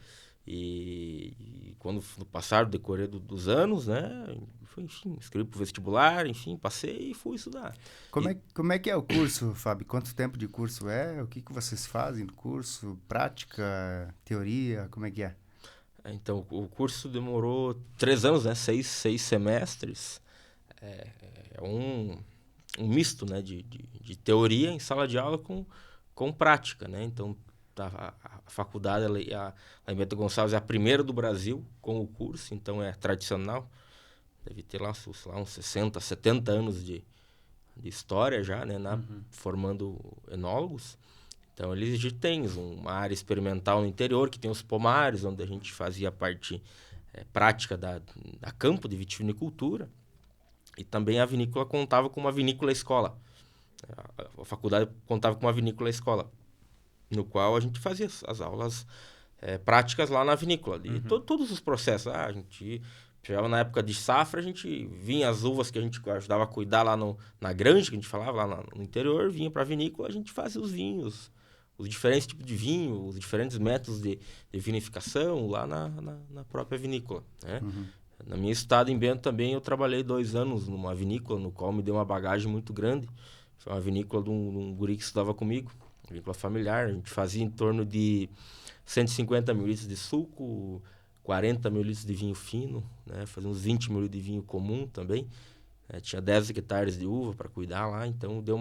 E quando no passar do decorrer dos anos, né, enfim, escrevi pro vestibular, enfim, passei e fui estudar. Como é que é o curso, Fábio? Quanto tempo de curso é? O que vocês fazem no curso? Prática, teoria, como é que é? Então, o curso demorou 3 anos, né, 6 semestres. É um misto, né, de teoria em sala de aula com prática, né? Então, a faculdade, lá em Bento Gonçalves, é a primeira do Brasil com o curso, então é tradicional. Deve ter lá uns 60, 70 anos de história já, né, formando enólogos. Então, eles já têm uma área experimental no interior, que tem os pomares, onde a gente fazia a parte prática da campo de vitivinicultura. E também a vinícola contava com uma vinícola-escola. A faculdade contava com uma vinícola-escola, no qual a gente fazia as aulas práticas lá na vinícola. E todos os processos. A gente chegava na época de safra, a gente vinha as uvas que a gente ajudava a cuidar lá na granja, que a gente falava, lá no interior, vinha para a vinícola, a gente fazia os vinhos, os diferentes tipos de vinho, os diferentes métodos de vinificação lá na própria vinícola, né? Na minha estada em Bento também eu trabalhei 2 anos numa vinícola, no qual me deu uma bagagem muito grande. Foi uma vinícola de um guri que estudava comigo, vinícola familiar. A gente fazia em torno de 150 mil litros de suco, 40 mil litros de vinho fino, né? Fazia uns 20 mil litros de vinho comum também. Tinha 10 hectares de uva para cuidar lá, então deu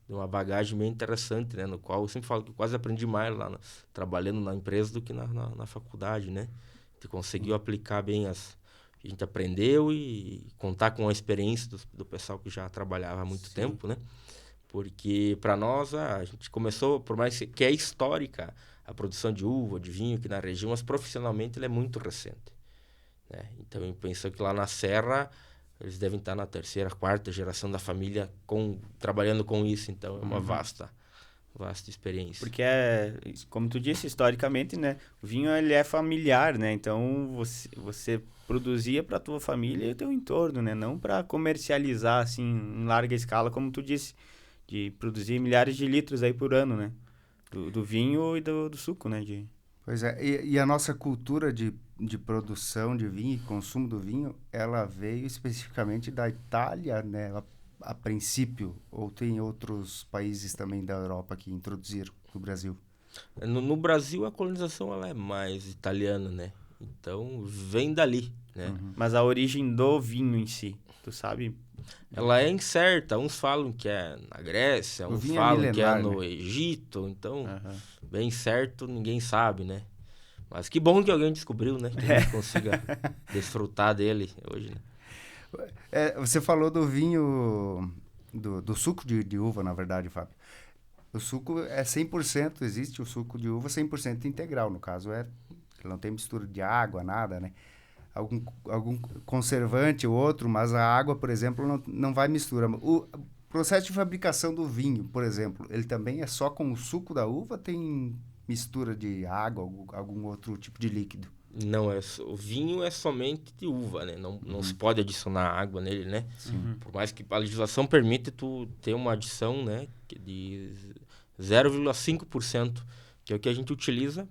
uma bagagem bem interessante, né? No qual eu sempre falo que eu quase aprendi mais lá trabalhando na empresa do que na faculdade, né? Tu conseguiu aplicar bem a gente aprendeu e contar com a experiência do pessoal que já trabalhava há muito tempo, né? Porque para nós a gente começou, por mais que é histórica a produção de uva, de vinho aqui na região, mas profissionalmente ele é muito recente, né? Então eu penso que lá na Serra eles devem estar na 3ª, 4ª geração da família trabalhando com isso, então é uma vasta experiência. Porque como tu disse, historicamente, né, o vinho ele é familiar, né? Então você produzia para tua família e o teu entorno, né? Não para comercializar assim em larga escala, como tu disse, de produzir milhares de litros aí por ano, né? Do vinho e do suco, né? Pois é, e a nossa cultura de produção de vinho e consumo do vinho, ela veio especificamente da Itália, né? A princípio, ou tem outros países também da Europa que introduziram no Brasil? No Brasil, a colonização ela é mais italiana, né? Então, vem dali, né? Mas a origem do vinho em si, tu sabe? Ela é incerta. Uns falam que é na Grécia, uns falam que é no Egito. Então, bem certo, ninguém sabe, né? Mas que bom que alguém descobriu, né? Que a gente consiga desfrutar dele hoje, né? Você falou do vinho, do suco de uva, na verdade, Fábio. O suco é 100%, existe o suco de uva 100% integral, no caso não tem mistura de água, nada, né? Algum conservante ou outro, mas a água, por exemplo, não vai misturar. O processo de fabricação do vinho, por exemplo, ele também é só com o suco da uva, tem mistura de água, algum outro tipo de líquido? Não, o vinho é somente de uva, né? Não se pode adicionar água nele, né? Por mais que a legislação permite tu ter uma adição, né? De 0,5%, que é o que a gente utiliza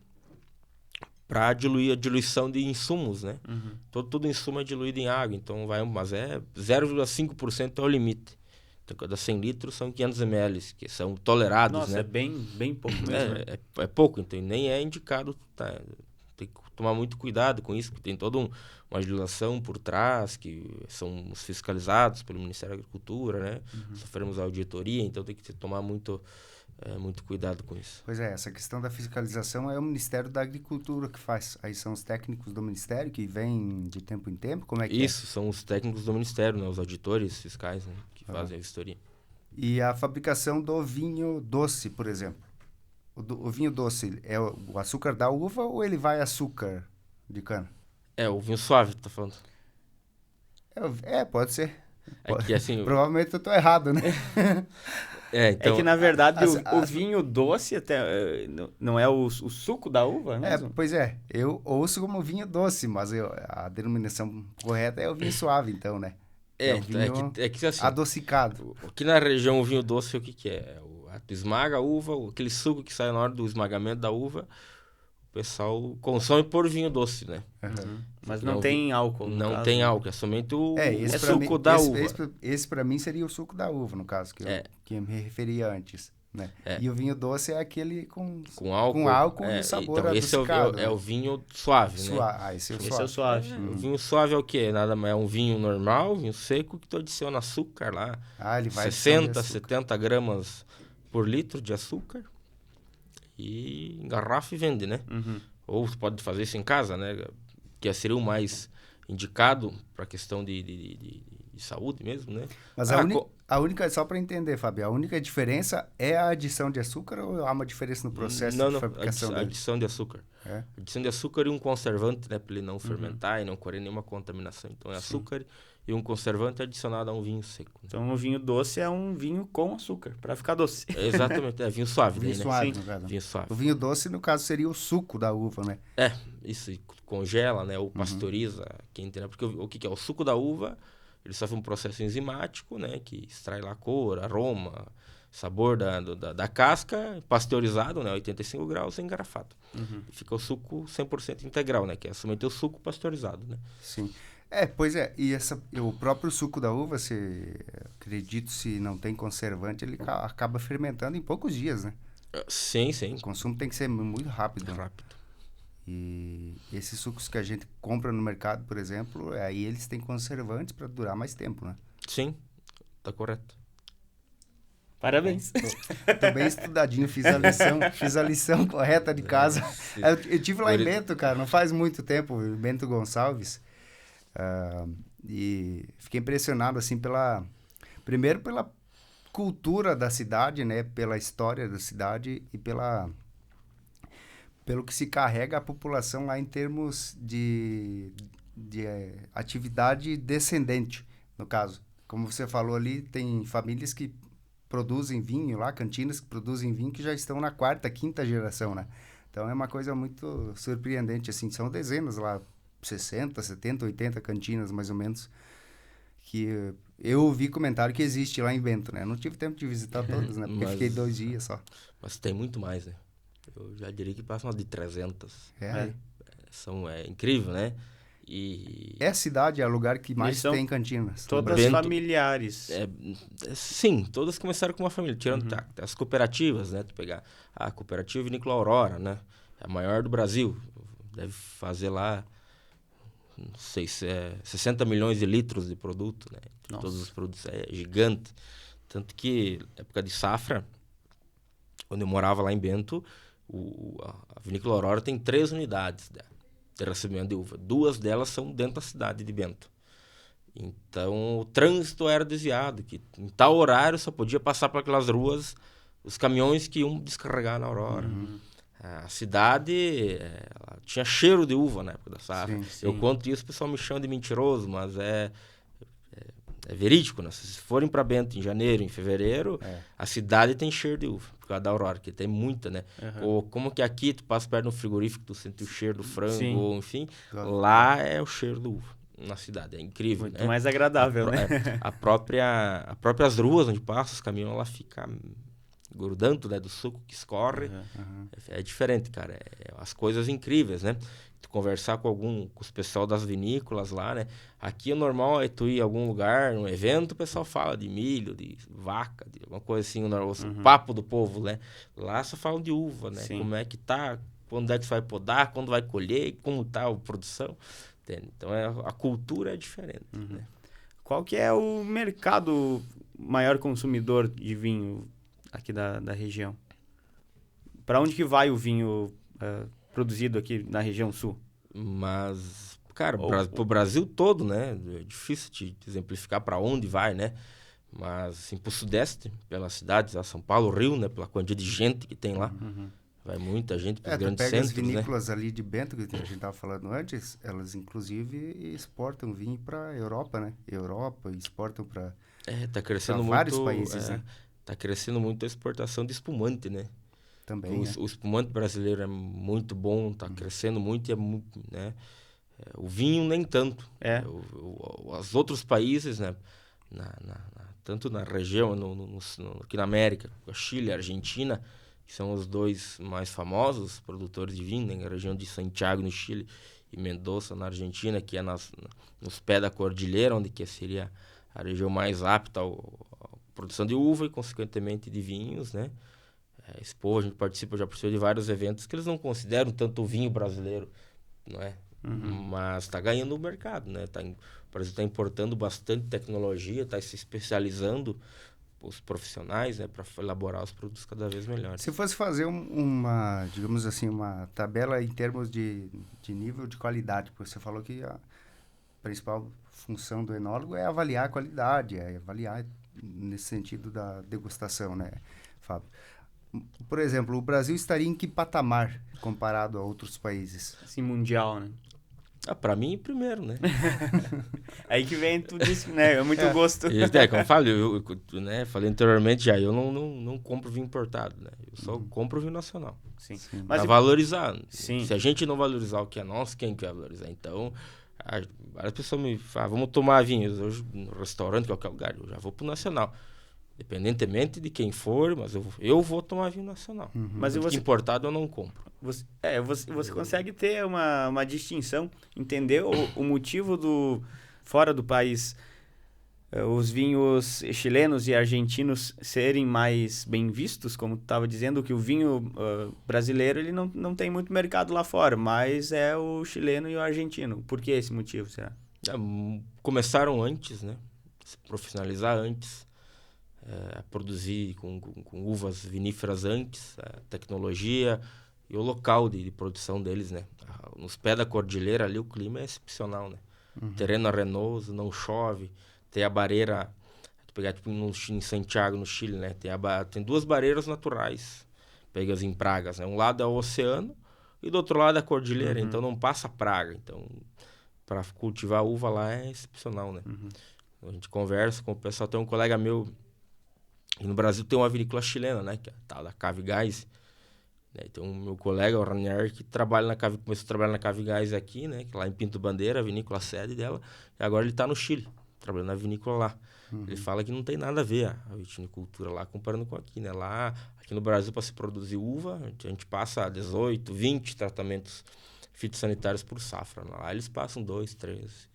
para diluir a diluição de insumos, né? Todo insumo é diluído em água, então mas 0,5% é o limite. Então, cada 100 litros são 500 ml, que são tolerados, Nossa, né? é bem pouco mesmo. É pouco, então nem é indicado, tá? Tem que tomar muito cuidado com isso, porque tem toda uma legislação por trás, que são fiscalizados pelo Ministério da Agricultura, né? Sofremos auditoria, então tem que tomar muito cuidado com isso. Pois é, essa questão da fiscalização é o Ministério da Agricultura que faz. Aí são os técnicos do Ministério que vêm de tempo em tempo? Como é que Isso, são os técnicos do Ministério, né? Os auditores fiscais, né? Que fazem a vistoria. E a fabricação do vinho doce, por exemplo? O vinho doce é o açúcar da uva ou ele vai açúcar de cana? O vinho suave, tá falando? Pode ser. Que, assim, provavelmente eu tô errado, né? Então, é que, na verdade, o vinho doce até não é o suco da uva, né? Pois é. Eu ouço como vinho doce, mas a denominação correta é o vinho suave, então, né? O vinho que assim, adocicado. Aqui na região, o vinho doce, o que é? Tu esmaga a uva, aquele suco que sai na hora do esmagamento da uva, o pessoal consome por vinho doce, né? Mas não tem álcool, no Não caso, tem né? álcool, é somente o suco da uva. Esse para mim seria o suco da uva, no caso, que eu me referia antes, né? E o vinho doce é aquele com álcool e sabor então, adocicado. Esse é o vinho suave, né? Esse é o suave. O vinho suave é o quê? Nada mais é um vinho normal, vinho seco, que tu adiciona açúcar lá. Ele vai 60, 70 gramas por litro de açúcar e engarrafa e vende, né? Ou tu pode fazer isso em casa, né? Que seria o mais indicado para a questão de saúde mesmo, né? Mas a única, só para entender, Fábio, a única diferença é a adição de açúcar ou há uma diferença no processo de fabricação dele? Adição de açúcar. Adição de açúcar e um conservante, né? Para ele não fermentar e não correr nenhuma contaminação. Então, é açúcar e um conservante adicionado a um vinho seco. Né? Então, o vinho doce é um vinho com açúcar, para ficar doce. Exatamente, é vinho suave. Vinho suave, no caso. Vinho suave. O vinho doce, no caso, seria o suco da uva, né? Isso, congela, né? Ou pasteuriza, quem entende. Porque o que é? O suco da uva, ele sofre um processo enzimático, né? Que extrai lá a cor, aroma, sabor da casca, pasteurizado, né? 85 graus, engarrafado. E fica o suco 100% integral, né? Que é somente o suco pasteurizado, né? Sim. Pois é. E o próprio suco da uva, acredito, se não tem conservante, ele acaba fermentando em poucos dias, né? Sim. O consumo tem que ser muito rápido. Rápido. E esses sucos que a gente compra no mercado, por exemplo, aí eles têm conservantes para durar mais tempo, né? Sim, tá correto. Parabéns. Tô bem estudadinho, fiz a lição correta de casa. Eu tive lá em Bento, cara, não faz muito tempo, em Bento Gonçalves. E fiquei impressionado, assim, primeiro pela cultura da cidade, né? Pela história da cidade e pelo que se carrega a população lá em termos de atividade descendente, no caso. Como você falou ali, tem famílias que produzem vinho lá, cantinas que produzem vinho que já estão na 4ª, 5ª geração, né? Então é uma coisa muito surpreendente, assim, são dezenas lá, 60, 70, 80 cantinas, mais ou menos, que eu ouvi comentário que existe lá em Bento, né? Não tive tempo de visitar todas, né? Porque fiquei 2 dias só. Mas tem muito mais, né? Eu já diria que passam de 300. É incrível, né? E... É a cidade, é o lugar que mais tem cantinas. Todas familiares. Sim, todas começaram com uma família. Tirando as cooperativas, né? Tu pegar a Cooperativa Vinícola Aurora, né? É a maior do Brasil. Deve fazer lá, não sei se 60 milhões de litros de produto, né? Todos os produtos. É gigante. Tanto que, na época de safra, quando eu morava lá em Bento, a Vinícola Aurora tem 3 unidades de recebimento de uva. 2 delas são dentro da cidade de Bento. Então, o trânsito era desviado, que em tal horário só podia passar por aquelas ruas os caminhões que iam descarregar na Aurora. A cidade tinha cheiro de uva na época da safra. Sim. Eu conto isso, o pessoal me chama de mentiroso, mas é verídico, né? Se forem para Bento em janeiro, em fevereiro, a cidade tem cheiro de uva, por causa da Aurora, que tem muita, né? Ou como que aqui tu passa perto de um frigorífico, tu sente o cheiro do frango, ou enfim, lá é o cheiro do uva, na cidade, é incrível, muito, né? Mais agradável, né? As próprias ruas onde passa os caminhões, ela fica grudando, né, do suco que escorre, é diferente, cara, as coisas incríveis, né? Tu conversar com os pessoal das vinícolas lá, né? Aqui o normal é tu ir a algum lugar, num evento, o pessoal fala de milho, de vaca, de alguma coisa assim, o papo do povo, né? Lá só falam de uva, né? Sim. Como é que tá, quando é que você vai podar, quando vai colher, como tá a produção, entende? Então a cultura é diferente, né? Qual que é o mercado maior consumidor de vinho aqui da região? Para onde que vai o vinho produzido aqui na região sul? Mas, cara, pro Brasil todo, né? É difícil te exemplificar para onde vai, né? Mas, assim, pro sudeste, pelas cidades, São Paulo, Rio, né? Pela quantidade de gente que tem lá. Vai muita gente para os grandes centros, as vinícolas, né? Ali de Bento, que a gente estava falando antes, elas, inclusive, exportam vinho para Europa, né? Exportam para tá crescendo vários países, né? Tá crescendo muito a exportação de espumante, né? Também, o espumante brasileiro é muito bom, tá crescendo muito e é muito, né? O vinho nem tanto. Os outros países, né? Tanto na região, aqui na América, Chile, Argentina, que são os 2 mais famosos produtores de vinho, né? Na região de Santiago, no Chile, e Mendoza, na Argentina, que é nos pés da cordilheira, onde que seria a região mais apta à produção de uva e, consequentemente, de vinhos, né? Esse povo, a gente já participou de vários eventos que eles não consideram tanto o vinho brasileiro, não é? Mas está ganhando o mercado, né? O Brasil está importando bastante tecnologia, está se especializando os profissionais, né, para elaborar os produtos cada vez melhores. Se fosse fazer digamos assim, uma tabela em termos de nível de qualidade, porque você falou que a principal função do enólogo é avaliar a qualidade, é avaliar nesse sentido da degustação, né, Fábio? Por exemplo, o Brasil estaria em que patamar comparado a outros países? Assim, mundial, né? Para mim, primeiro, né? Aí que vem tudo isso, né? É muito gosto. Como eu falei, né? Falei anteriormente já, eu não compro vinho importado, né? Eu só compro vinho nacional. Sim. Para valorizar. Sim. Se a gente não valorizar o que é nosso, quem que vai valorizar? Então, várias pessoas me falam, vamos tomar vinho hoje no restaurante, qualquer lugar, eu já vou pro nacional. Independentemente de quem for, mas eu vou tomar vinho nacional. Mas importado eu não compro. Você consegue ter uma distinção, entender o motivo fora do país, os vinhos chilenos e argentinos serem mais bem vistos, como tu estava dizendo, que o vinho brasileiro ele não tem muito mercado lá fora, mas é o chileno e o argentino. Por que esse motivo, será? Começaram antes, né? Se profissionalizar antes. A produzir com uvas viníferas antes, a tecnologia e o local de produção deles, né? Nos pés da cordilheira ali o clima é excepcional, né? terreno arenoso, não chove, tem a barreira, tu pegar tipo em Santiago, no Chile, né? Tem 2 barreiras naturais, pegas em pragas, né? Um lado é o oceano e do outro lado é a cordilheira, então não passa praga. Então, para cultivar uva lá é excepcional, né? A gente conversa com o pessoal, tem um colega meu, e no Brasil tem uma vinícola chilena, né? Que é a tal da Cave Gás. Tem um meu colega, o Ranier, que começou a trabalhar na Cave Gás aqui, né? Lá em Pinto Bandeira, a vinícola sede dela. E agora ele está no Chile, trabalhando na vinícola lá. Ele fala que não tem nada a ver a vitinicultura lá, comparando com aqui, né? Aqui no Brasil, para se produzir uva, a gente passa 18, 20 tratamentos fitossanitários por safra. Lá eles passam 2, 3,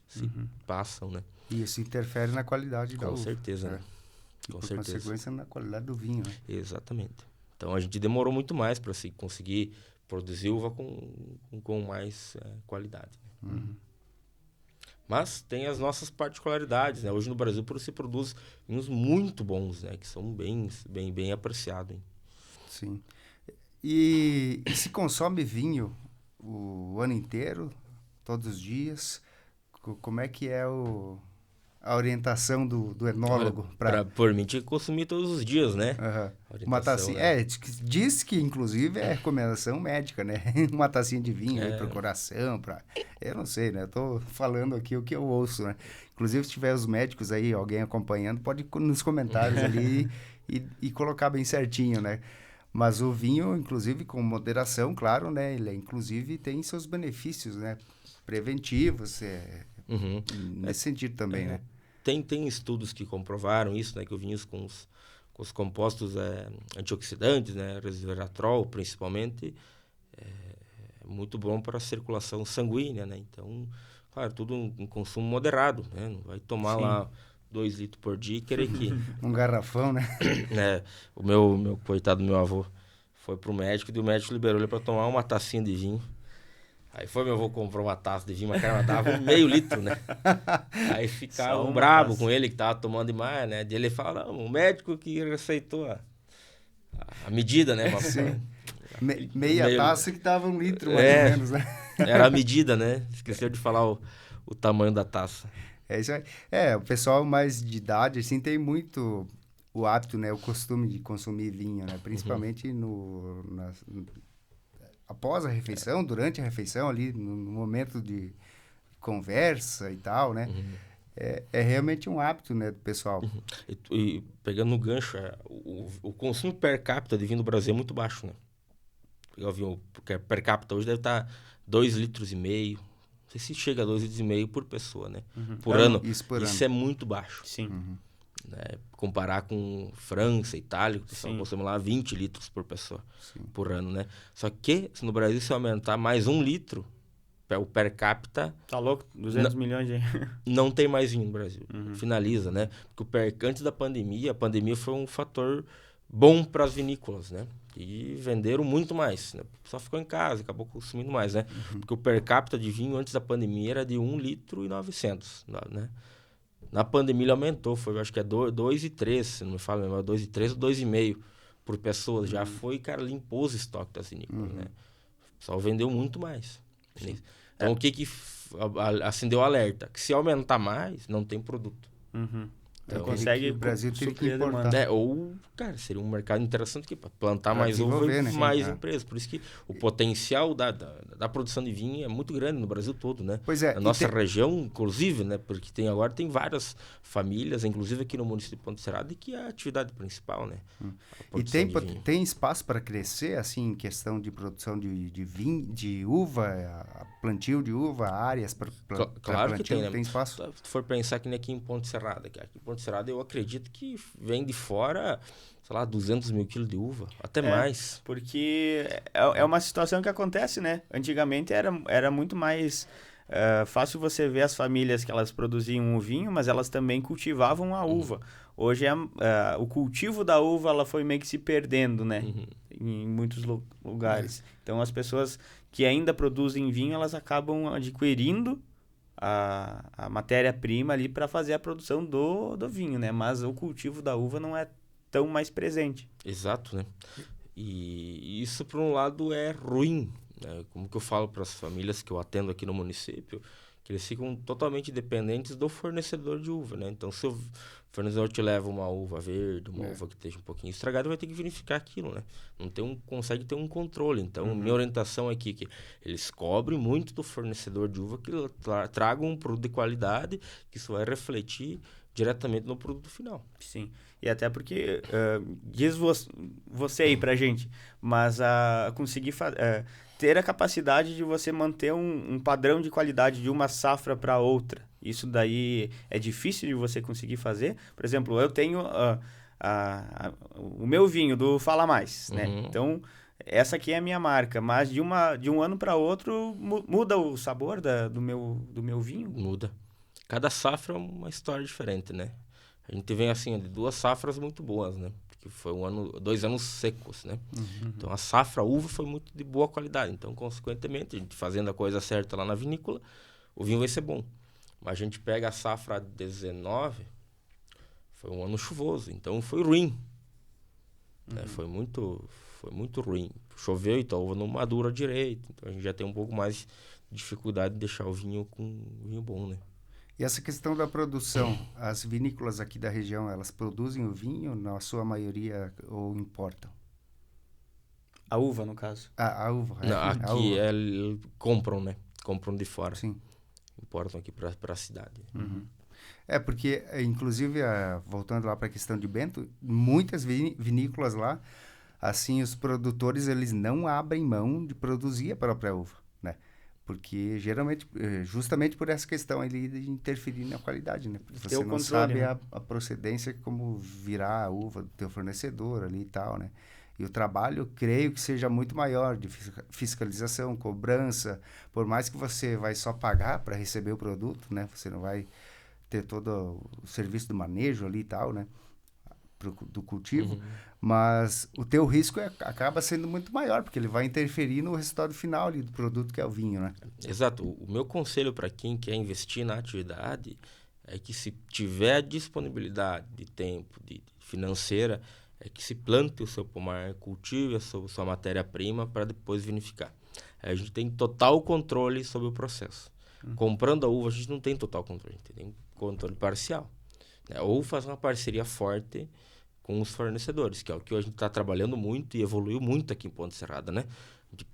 passam, né? E isso interfere na qualidade da uva. Com certeza, né? Com consequência, na qualidade do vinho, né? Exatamente. Então, a gente demorou muito mais para conseguir produzir uva com mais qualidade. Mas tem as nossas particularidades, né? Hoje no Brasil se produz vinhos muito bons, né? Que são bem apreciados. Hein? Sim. E se consome vinho o ano inteiro, todos os dias? Como é que é a orientação do enólogo? Por mim, tinha que consumir todos os dias, né? Uma tacinha, né? Diz que, inclusive, é recomendação médica, né? Uma tacinha de vinho aí para o coração, eu não sei, né? Eu tô falando aqui o que eu ouço, né? Inclusive, se tiver os médicos aí, alguém acompanhando, pode ir nos comentários ali e colocar bem certinho, né? Mas o vinho, inclusive, com moderação, claro, né? Ele, inclusive, tem seus benefícios, né? Preventivos, nesse sentido também, né? Tem estudos que comprovaram isso, né? Que o vinho com os compostos antioxidantes, né? Resveratrol, principalmente, é muito bom para a circulação sanguínea, né? Então, claro, tudo um consumo moderado, né? Não vai tomar lá 2 litros por dia e querer que... Um garrafão, né? O meu coitado do meu avô foi pro médico e o médico liberou ele para tomar uma tacinha de vinho. Aí meu avô comprou uma taça de vinho, mas cara, dava meio litro, né? Aí ficaram bravo com ele, que tava tomando demais, né? Ele fala, não, o médico que receitou a medida, né? Meia taça que tava 1 litro, mais ou menos, né? Era a medida, né? Esqueceu de falar o tamanho da taça. É isso aí. O pessoal mais de idade, assim, tem muito o hábito, né? O costume de consumir vinho, né? Principalmente após a refeição, durante a refeição, ali no momento de conversa e tal, né? É realmente um hábito, né, do pessoal. E pegando no gancho, o consumo per capita de vinho no Brasil é muito baixo, né? Porque per capita hoje deve estar 2,5 litros. Não sei se chega a 2,5 litros por pessoa, né? Por ano. Isso é muito baixo. Sim. Né? Comparar com França, Itália, que são, lá, 20 litros por pessoa por ano, né? Só que, se no Brasil se aumentar mais 1 litro, o per capita... Tá louco? 200 milhões aí. Não tem mais vinho no Brasil. Finaliza, né? Porque antes da pandemia, a pandemia foi um fator bom para as vinícolas, né? E venderam muito mais, né? Só ficou em casa, acabou consumindo mais, né? Porque o per capita de vinho antes da pandemia era de 1 litro e 900, né? Na pandemia ele aumentou, acho que é 2,3, se não me falo mesmo, 2,3 ou 2,5 por pessoa. Já foi, cara, limpou os estoques das vinícolas, né? O pessoal vendeu muito mais. Então, o que acendeu o alerta? Que se aumentar mais, não tem produto. Então, consegue o Brasil teria que importar. Ou, cara, seria um mercado interessante para plantar mais uva e mais empresas. Por isso que o potencial da produção de vinho é muito grande no Brasil todo, né? Pois é. Na nossa região, inclusive, né? Porque agora tem várias famílias, inclusive aqui no município de Ponte Serrada, que é a atividade principal, né? E tem espaço para crescer, assim, em questão de produção de vinho, de uva, plantio de uva, áreas para claro plantio, que tem, né? Tem espaço? Se tu for pensar que nem aqui em Ponte Serrada, aqui em Ponte Serrada eu acredito que vem de fora, sei lá, 200 mil quilos de uva, até mais. Porque é uma situação que acontece, né? Antigamente era muito mais fácil você ver as famílias que elas produziam o vinho, mas elas também cultivavam a uva. Hoje o cultivo da uva ela foi meio que se perdendo, né? Em muitos lugares. Então as pessoas que ainda produzem vinho, elas acabam adquirindo a matéria-prima ali para fazer a produção do vinho, né? Mas o cultivo da uva não é tão mais presente. Exato, né? E isso, por um lado, é ruim, né? Como que eu falo para as famílias que eu atendo aqui no município, que eles ficam totalmente dependentes do fornecedor de uva, né? Então, se o fornecedor te leva uma uva verde, uma uva que esteja um pouquinho estragada, vai ter que verificar aquilo, né? Não consegue ter um controle. Então, minha orientação aqui é que eles cobrem muito do fornecedor de uva que tragam um produto de qualidade, que isso vai refletir diretamente no produto final. Sim, e até porque, diz você aí pra gente, mas conseguir ter a capacidade de você manter um padrão de qualidade de uma safra para outra, isso daí é difícil de você conseguir fazer? Por exemplo, eu tenho o meu vinho do Fala Mais, né? Então, essa aqui é a minha marca, mas de um ano para outro muda o sabor do meu vinho? Muda. Cada safra é uma história diferente, né? A gente vem assim de 2 safras muito boas, né? Porque foi 2 anos secos, né? Então a safra uva foi muito de boa qualidade. Então, consequentemente, a gente fazendo a coisa certa lá na vinícola, o vinho vai ser bom. Mas a gente pega a safra 19, foi um ano chuvoso, então foi ruim. Né? Foi muito ruim. Choveu, então a uva não madura direito. Então a gente já tem um pouco mais de dificuldade de deixar o vinho com um vinho bom, né? E essa questão da produção, as vinícolas aqui da região, elas produzem o vinho, na sua maioria, ou importam? A uva, no caso. A uva. Não, aqui compram, né? Compram de fora. Sim. Importam aqui para a cidade. Porque, inclusive, voltando lá para a questão de Bento, muitas vinícolas lá, assim, os produtores, eles não abrem mão de produzir a própria uva, né? Porque, geralmente, justamente por essa questão ali de interferir na qualidade, né? Porque você não sabe, né, a procedência, como virar a uva do teu fornecedor ali e tal, né? E o trabalho, eu creio que seja muito maior, de fiscalização, cobrança. Por mais que você vai só pagar para receber o produto, né? Você não vai ter todo o serviço do manejo ali e tal, né? Do cultivo, mas o teu risco acaba sendo muito maior, porque ele vai interferir no resultado final ali do produto, que é o vinho, né? Exato. O meu conselho para quem quer investir na atividade é que, se tiver disponibilidade de tempo, de financeira, é que se plante o seu pomar, cultive a sua matéria-prima para depois vinificar. A gente tem total controle sobre o processo. Comprando a uva, a gente não tem total controle, a gente tem controle parcial. Né? Ou fazer uma parceria forte com os fornecedores, que é o que a gente está trabalhando muito e evoluiu muito aqui em Ponte Serrada, né?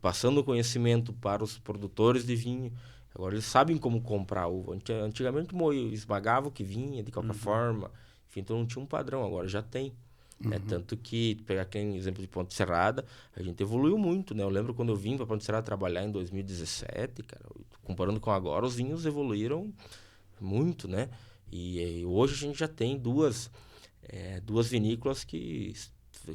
Passando o conhecimento para os produtores de vinho. Agora eles sabem como comprar a uva. Antigamente esmagava o que vinha de qualquer forma, enfim, então não tinha um padrão, agora já tem. Né? Tanto que, pegar aquele exemplo de Ponte Serrada, a gente evoluiu muito, né? Eu lembro quando eu vim para Ponte Serrada trabalhar em 2017, cara, comparando com agora, os vinhos evoluíram muito, né? E hoje a gente já tem duas vinícolas que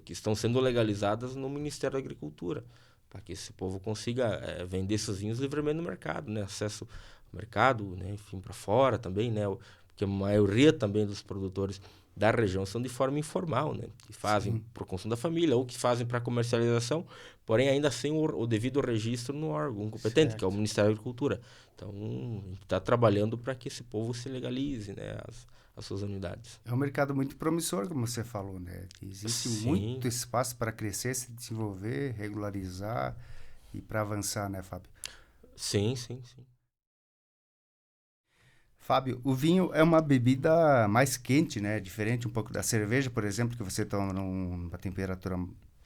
estão sendo legalizadas no Ministério da Agricultura, para que esse povo consiga vender seus vinhos livremente no mercado, né? Acesso ao mercado, né? Enfim, para fora também, né? Porque a maioria também dos produtores da região são de forma informal, né? Que fazem para o consumo da família ou que fazem para comercialização, porém ainda sem o devido registro no órgão competente, que é o Ministério da Agricultura. Então, a gente está trabalhando para que esse povo se legalize, né? As suas unidades. É um mercado muito promissor, como você falou, né? Que existe muito espaço para crescer, se desenvolver, regularizar e para avançar, né, Fábio? Sim. Fábio, o vinho é uma bebida mais quente, né? Diferente um pouco da cerveja, por exemplo, que você toma numa temperatura...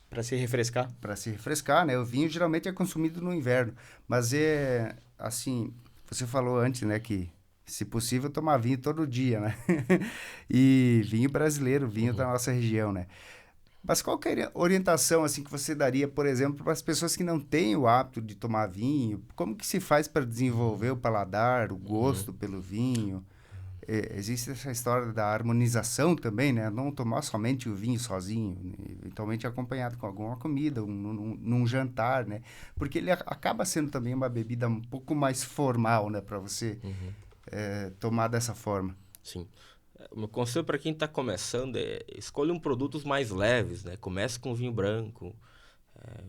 Para se refrescar. Para se refrescar, né? O vinho geralmente é consumido no inverno. Mas assim, você falou antes, né, que se possível tomar vinho todo dia, né? E vinho brasileiro, vinho da nossa região, né? Mas qual que é a orientação assim, que você daria, por exemplo, para as pessoas que não têm o hábito de tomar vinho? Como que se faz para desenvolver o paladar, o gosto pelo vinho? Existe essa história da harmonização também, né? Não tomar somente o vinho sozinho, eventualmente acompanhado com alguma comida, num jantar, né? Porque ele acaba sendo também uma bebida um pouco mais formal, né? Para você tomar dessa forma. Sim. O meu conselho para quem está começando é escolha produtos mais leves, né? Comece com vinho branco,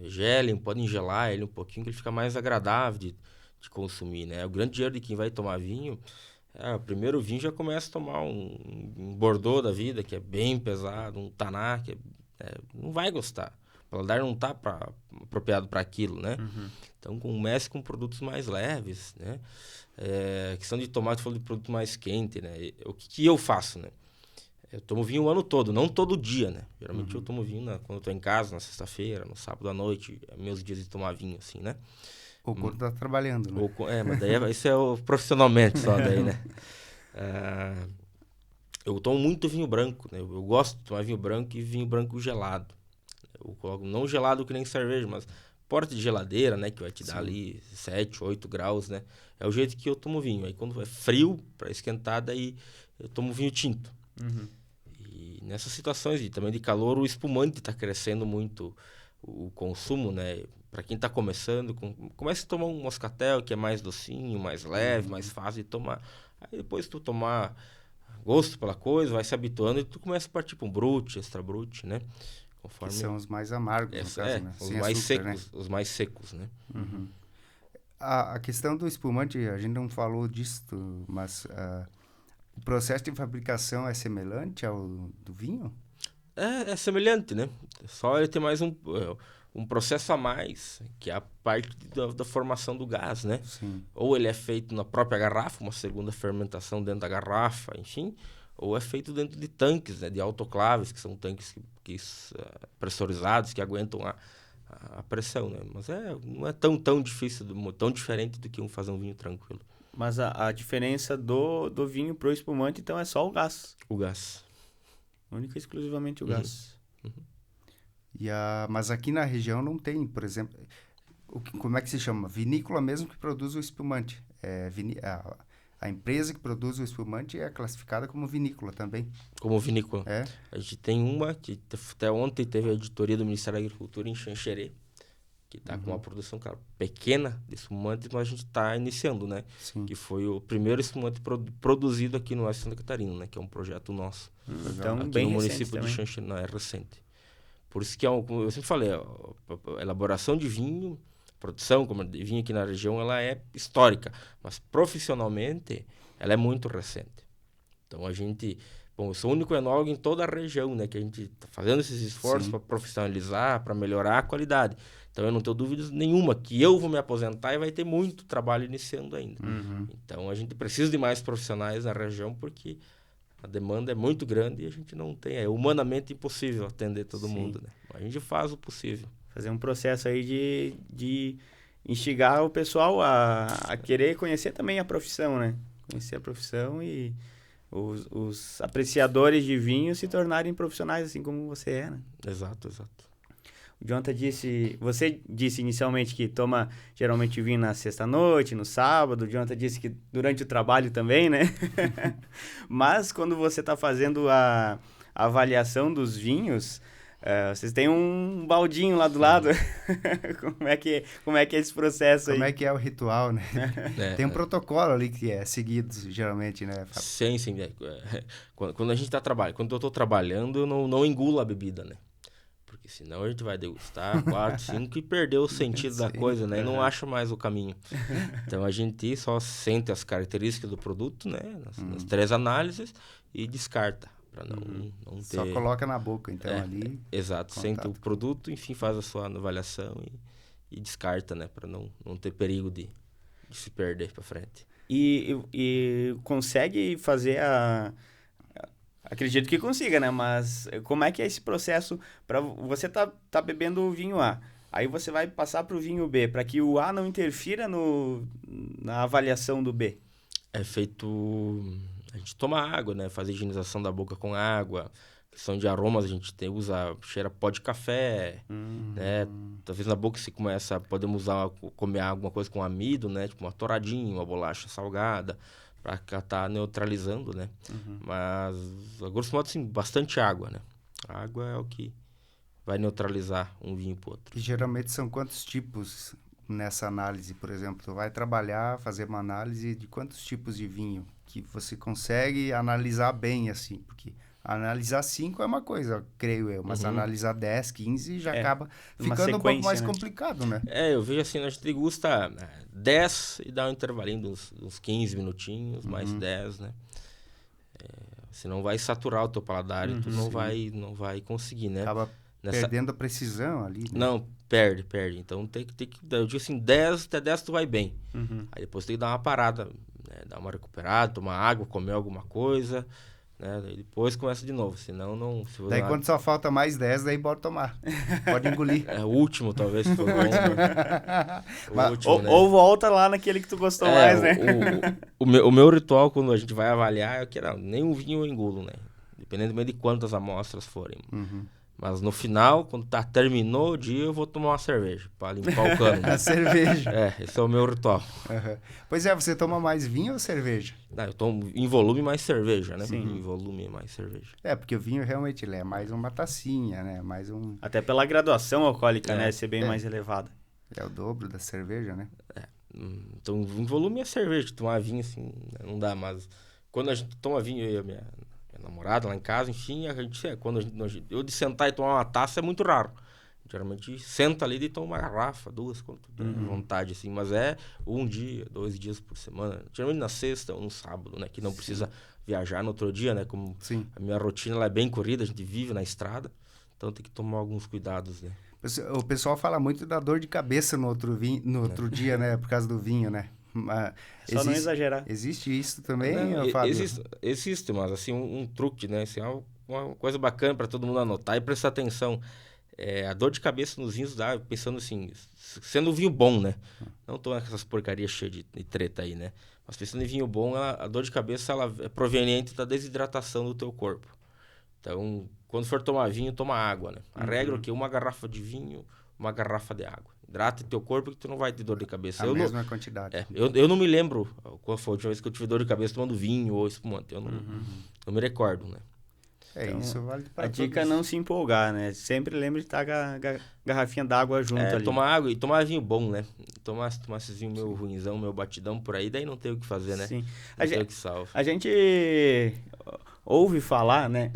gelem, podem gelar ele um pouquinho, que ele fica mais agradável de consumir, né? O grande erro de quem vai tomar vinho, o primeiro vinho já começa a tomar um Bordeaux da vida, que é bem pesado, um Taná, que não vai gostar. paladar não está apropriado para aquilo, né? Então, comece com produtos mais leves, né? Questão de tomate, falou de produto mais quente, né? O que eu faço, né? Eu tomo vinho o ano todo, não todo dia, né? Geralmente eu tomo vinho quando eu tô em casa, na sexta-feira, no sábado à noite, meus dias de tomar vinho, assim, né? Ou quando tá trabalhando, né? Mas daí isso é profissionalmente só daí, né? Eu tomo muito vinho branco, né? Eu gosto de tomar vinho branco e vinho branco gelado. Eu coloco, não gelado que nem cerveja, mas porte de geladeira, né? Que vai te dar ali 7, 8 graus, né? É o jeito que eu tomo vinho. Aí quando é frio, para esquentar, daí eu tomo vinho tinto. E nessas situações também de calor, o espumante está crescendo muito o consumo, né? Para quem está começando, começa a tomar um moscatel que é mais docinho, mais leve, mais fácil de tomar. Aí depois tu tomar gosto pela coisa, vai se habituando e tu começa a partir para um brut, extra brut, né? Conforme... Que são os mais amargos, no caso, né? Os mais açúcar, secos, né? Os mais secos, né? A questão do espumante, a gente não falou disso, mas o processo de fabricação é semelhante ao do vinho? É semelhante, né? Só ele tem mais um processo a mais, que é a parte da formação do gás, né? Sim. Ou ele é feito na própria garrafa, uma segunda fermentação dentro da garrafa, enfim, ou é feito dentro de tanques, né? De autoclaves, que são tanques pressurizados, que aguentam a pressão, né? Mas não é tão difícil, tão diferente do que fazer um vinho tranquilo. Mas a diferença do vinho pro espumante, então, é só o gás? O gás. Única e exclusivamente o gás. Mas aqui na região não tem, por exemplo, como é que se chama? Vinícola mesmo que produz o espumante. A empresa que produz o espumante é classificada como vinícola também. Como vinícola. A gente tem uma que até ontem teve a editoria do Ministério da Agricultura em Xanxerê, que está com uma produção, claro, pequena de espumante, mas a gente está iniciando, né? Sim. Que foi o primeiro espumante produzido aqui no Oeste de Santa Catarina, né? Que é um projeto nosso. Então, aqui bem no município recente de Xanxerê. Não, é recente. Por isso que, como eu sempre falei, a elaboração de vinho, produção de vinho aqui na região, ela é histórica, mas profissionalmente ela é muito recente. Então a gente, eu sou o único enólogo em toda a região, né, que a gente está fazendo esses esforços para profissionalizar, para melhorar a qualidade. Então eu não tenho dúvida nenhuma que eu vou me aposentar e vai ter muito trabalho iniciando ainda. Então a gente precisa de mais profissionais na região porque a demanda é muito grande e a gente não tem, é humanamente impossível atender todo mundo, né? A gente faz o possível. Fazer um processo aí de instigar o pessoal a querer conhecer também a profissão, né? Conhecer a profissão e os apreciadores de vinho se tornarem profissionais, assim como você é, né? Exato. O Jonathan você disse inicialmente que toma geralmente vinho na sexta-noite, no sábado. O Jonathan disse que durante o trabalho também, né? Mas quando você está fazendo a avaliação dos vinhos, vocês têm um baldinho lá do lado. Como é que é esse processo aí? Como é que é o ritual, né? Tem um protocolo ali que é seguido, geralmente, né? Sim. Quando a gente está trabalhando, quando eu estou trabalhando, eu não engulo a bebida, né? Porque senão a gente vai degustar 4, 5 e perder o sentido da coisa, né? E não acha mais o caminho. Então a gente só sente as características do produto, né? Nas 3 análises e descarta. Para não ter... Só coloca na boca, então, ali... Exato, sente o produto, enfim, faz a sua avaliação e descarta, né? Para não ter perigo de se perder para frente. E consegue fazer Acredito que consiga, né? Mas como é que é esse processo para você tá bebendo o vinho A, aí você vai passar para o vinho B, para que o A não interfira na avaliação do B? É feito... A gente toma água, né? Faz a higienização da boca com água. Questão de aromas, a gente usa, cheira pó de café, né? Talvez na boca podemos comer alguma coisa com amido, né? Tipo uma touradinha, uma bolacha salgada, para estar neutralizando, né? Mas, a grosso modo, assim, bastante água, né? A água é o que vai neutralizar um vinho pro outro. E geralmente são quantos tipos nessa análise, por exemplo? Tu vai fazer uma análise de quantos tipos de vinho que você consegue analisar bem, assim, porque analisar 5 é uma coisa, creio eu, mas analisar 10, 15 já acaba ficando um pouco mais complicado, né? Eu vejo assim, a gente degusta 10 e dá um intervalinho uns 15 minutinhos, mais 10, né? Senão vai saturar o teu paladar e tu não vai conseguir, né? Acaba Perdendo a precisão ali, né? Não, perde. Então tem que eu digo assim, 10 até 10 tu vai bem. Aí depois tem que dar uma parada, né? Dar uma recuperada, tomar água, comer alguma coisa, né? Daí depois começa de novo, senão não... Daí quando só falta mais 10, daí bora tomar. Pode engolir. É o último, talvez, se for bom. Né? Ou volta lá naquele que tu gostou mais, né? O meu ritual, quando a gente vai avaliar, é que nem um vinho eu engulo, né? Dependendo de quantas amostras forem. Mas no final, quando terminou o dia, eu vou tomar uma cerveja para limpar o cano. A cerveja. Esse é o meu ritual. Pois é, você toma mais vinho ou cerveja? Não, eu tomo em volume mais cerveja, né? Sim. Em volume mais cerveja. Porque o vinho realmente ele é mais uma tacinha, né? Mais um... Até pela graduação alcoólica, né? Ser bem mais elevada. É o dobro da cerveja, né? Então, em volume é cerveja. Tomar vinho, assim, não dá. Mas quando a gente toma vinho, eu e a minha namorada lá em casa, enfim, eu de sentar e tomar uma taça é muito raro. Geralmente senta ali e toma uma garrafa, 2, quanto der vontade, assim. Mas é 1 dia, 2 dias por semana. Geralmente na sexta ou no sábado, né? Que não precisa viajar no outro dia, né? Como a minha rotina ela é bem corrida, a gente vive na estrada. Então tem que tomar alguns cuidados, né? O pessoal fala muito da dor de cabeça no outro dia, né? Por causa do vinho, né? Só não exagerar. Existe isso também, Fábio? Existe, mas assim, um truque, né? Assim, uma coisa bacana para todo mundo anotar e prestar atenção. A dor de cabeça nos vinhos dá, pensando assim, sendo um vinho bom, né? Não tô essas porcarias cheias de treta aí, né? Mas pensando em vinho bom, a dor de cabeça ela é proveniente da desidratação do teu corpo. Então, quando for tomar vinho, toma água, né? A regra é que 1 garrafa de vinho, 1 garrafa de água. Hidrata teu corpo que tu não vai ter dor de cabeça. A mesma quantidade. Eu não me lembro qual foi a última vez que eu tive dor de cabeça tomando vinho ou espumante. Eu não me recordo, né? Então, isso vale para a dica é não se empolgar, né? Sempre lembre de estar garrafinha d'água junto ali. Tomar água e tomar vinho bom, né? Tomar esse vinho meu ruinzão, meu batidão por aí, daí não tem o que fazer, né? Sim. A gente ouve falar, né?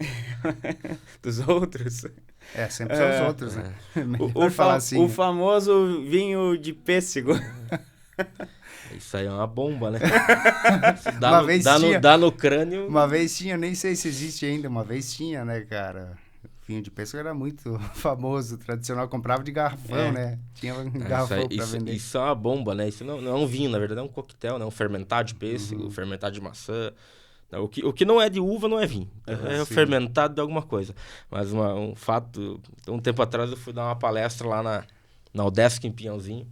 Dos outros. Sempre são os outros, né? O famoso vinho de pêssego. Isso aí é uma bomba, né? Dá no crânio. Uma vez tinha, nem sei se existe ainda, uma vez tinha, né, cara? Vinho de pêssego era muito famoso, tradicional, comprava de garrafão, né? Tinha um garrafão para vender. Isso é uma bomba, né? Isso não é um vinho, na verdade é um coquetel, né? Um fermentado de pêssego, fermentado de maçã. O que não é de uva não é vinho. É fermentado de alguma coisa. Mas um fato... Um tempo atrás eu fui dar uma palestra lá na UDESC em Pinhalzinho.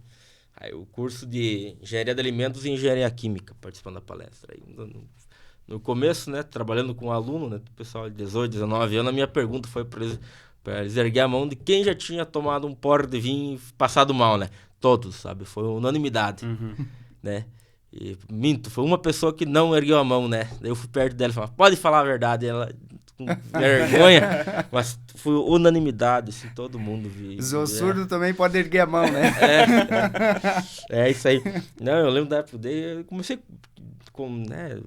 Aí o curso de Engenharia de Alimentos e Engenharia Química, participando da palestra. Aí, no começo, né, trabalhando com um aluno, né, pessoal de 18, 19 anos, a minha pergunta foi para eles erguer a mão de quem já tinha tomado um porre de vinho e passado mal, né? Todos, sabe? Foi unanimidade, né? E minto, foi uma pessoa que não ergueu a mão, né? Daí eu fui perto dela e falei, pode falar a verdade. Ela, com vergonha, mas foi unanimidade, assim, todo mundo viu. O surdo também pode erguer a mão, né? É isso aí. Não, eu lembro da época dele, eu comecei né?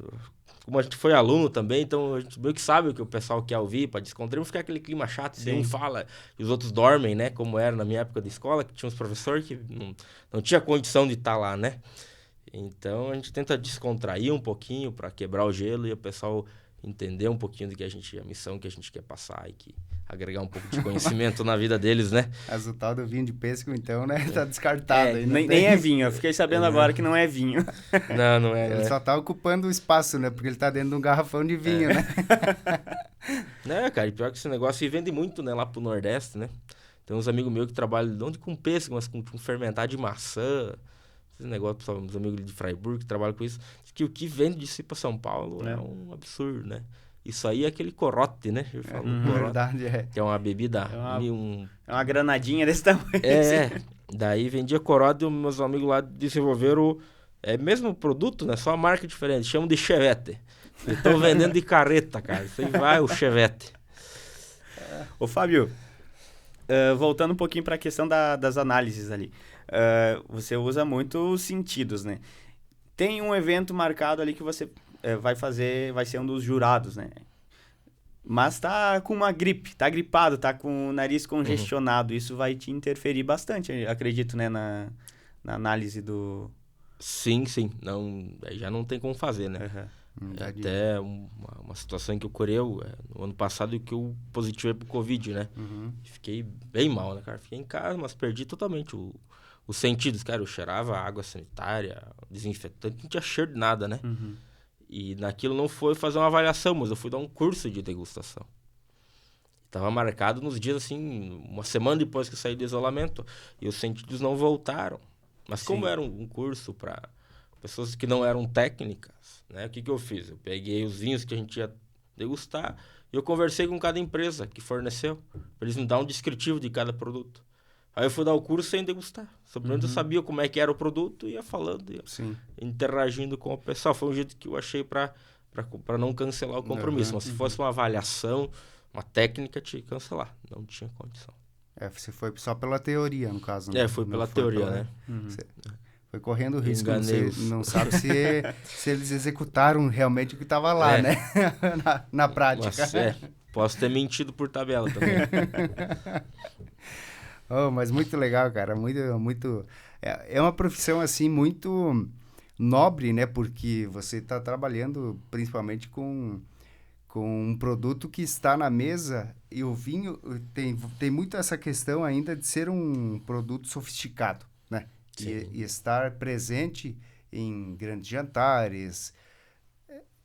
Como a gente foi aluno também, então a gente meio que sabe o que o pessoal quer ouvir, para descontrair, não ficar aquele clima chato, de um fala e os outros dormem, né? Como era na minha época de escola, que tinha uns professores que não tinha condição de estar lá, né? Então a gente tenta descontrair um pouquinho para quebrar o gelo e o pessoal entender um pouquinho a missão que a gente quer passar e agregar um pouco de conhecimento na vida deles, né? Mas o tal do vinho de pêssego, então, né? Tá descartado. Aí, nem é vinho, eu fiquei sabendo agora que não é vinho. Não é. Ele só tá ocupando o espaço, né? Porque ele tá dentro de um garrafão de vinho, né? Né, cara, e pior que esse negócio aí vende muito, né? Lá pro Nordeste, né? Tem uns amigos meus que trabalham, não com pêssego, mas com fermentado de maçã. Esse negócio, uns amigos de Freiburg que trabalham com isso, que o que vende de si para São Paulo é um absurdo, né? Isso aí é aquele corote, né? Eu falo corote, verdade, que é uma bebida... É uma granadinha desse tamanho. Daí vendia corote e meus amigos lá desenvolveram mesmo produto, né? Só a marca diferente, chamam de Chevette. Estão vendendo de carreta, cara. Isso aí vai o Chevette. Ô, Fábio, voltando um pouquinho para a questão das análises ali. Você usa muito os sentidos, né? Tem um evento marcado ali que você vai ser um dos jurados, né? Mas tá com uma gripe, tá gripado, tá com o nariz congestionado. Isso vai te interferir bastante, acredito, né? Na análise do... Sim. Já não tem como fazer, né? Até uma situação em que ocorreu no ano passado e que eu positivei pro Covid, né? Fiquei bem mal, né, cara? Fiquei em casa, mas perdi totalmente os sentidos, cara. Eu cheirava água sanitária, desinfetante, não tinha cheiro de nada, né? E naquilo não foi fazer uma avaliação, mas eu fui dar um curso de degustação. Tava marcado nos dias, assim, uma semana depois que eu saí do isolamento, e os sentidos não voltaram. Mas como era um curso para pessoas que não eram técnicas, né? O que eu fiz? Eu peguei os vinhos que a gente ia degustar e eu conversei com cada empresa que forneceu, para eles me dar um descritivo de cada produto. Aí eu fui dar o curso sem degustar. Simplesmente eu sabia como é que era o produto, ia falando, ia interagindo com o pessoal. Foi um jeito que eu achei para não cancelar o compromisso. Mas se fosse uma avaliação, uma técnica, tinha que cancelar. Não tinha condição. Você foi só pela teoria, no caso. Né? Foi pela teoria, né? Foi correndo o risco. Você não sabe se eles executaram realmente o que estava lá, né? na prática. Mas, posso ter mentido por tabela também. Mas muito legal, cara. Muito. É uma profissão, assim, muito nobre, né? Porque você está trabalhando principalmente com um produto que está na mesa, e o vinho tem muito essa questão ainda de ser um produto sofisticado, né? E estar presente em grandes jantares,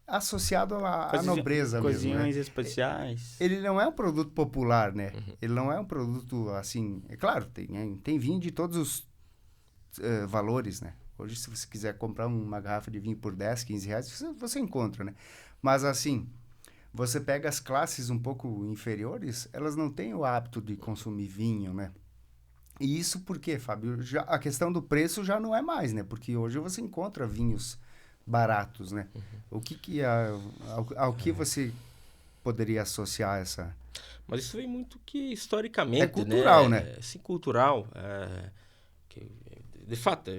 associado à nobreza mesmo, cozinhões especiais. Ele não é um produto popular, né? Ele não é um produto, assim... É claro, tem vinho de todos os valores, né? Hoje, se você quiser comprar uma garrafa de vinho por 10, 15 reais, você encontra, né? Mas, assim... Você pega as classes um pouco inferiores, elas não têm o hábito de consumir vinho, né? E isso por quê, Fábio? A questão do preço já não é mais, né? Porque hoje você encontra vinhos baratos, né? O que ao que você poderia associar essa... Mas isso vem muito que historicamente, é cultural, né? Sim, cultural. De fato,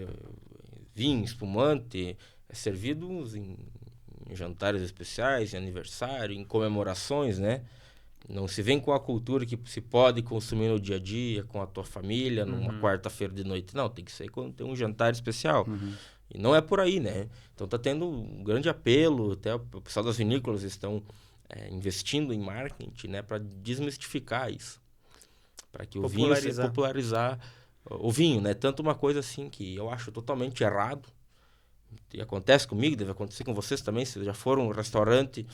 vinho, espumante, servidos em jantares especiais, em aniversário, em comemorações, né? Não se vem com a cultura que se pode consumir no dia a dia, com a tua família, numa quarta-feira de noite. Não, tem que ser quando tem um jantar especial. E não é por aí, né? Então tá tendo um grande apelo, até o pessoal das vinícolas estão investindo em marketing, né? Para desmistificar isso. Para que o vinho popularizar o vinho, né? Tanto uma coisa assim que eu acho totalmente errado, e acontece comigo, deve acontecer com vocês também, se já foram a um restaurante,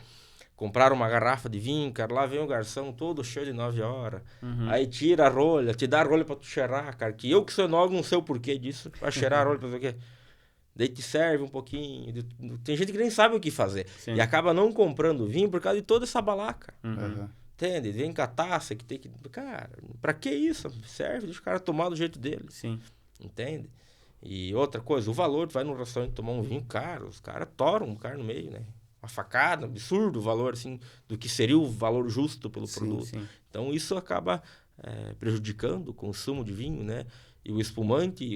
compraram uma garrafa de vinho, cara, lá vem o garçom todo cheio de 9 horas, aí tira a rolha, te dá a rolha pra tu cheirar, cara, que eu que sou enólogo não sei o porquê disso, pra cheirar a rolha, pra ver o quê. Daí te serve um pouquinho, tem gente que nem sabe o que fazer, e acaba não comprando vinho por causa de toda essa balaca, entende? Vem com a taça que tem que... Cara, pra que isso? Serve, deixa o cara tomar do jeito dele, entende? E outra coisa, o valor, tu vai num restaurante tomar um vinho caro, os caras toram o cara no meio, né? Uma facada, absurdo o valor, assim, do que seria o valor justo pelo produto. Então, isso acaba prejudicando o consumo de vinho, né? E o espumante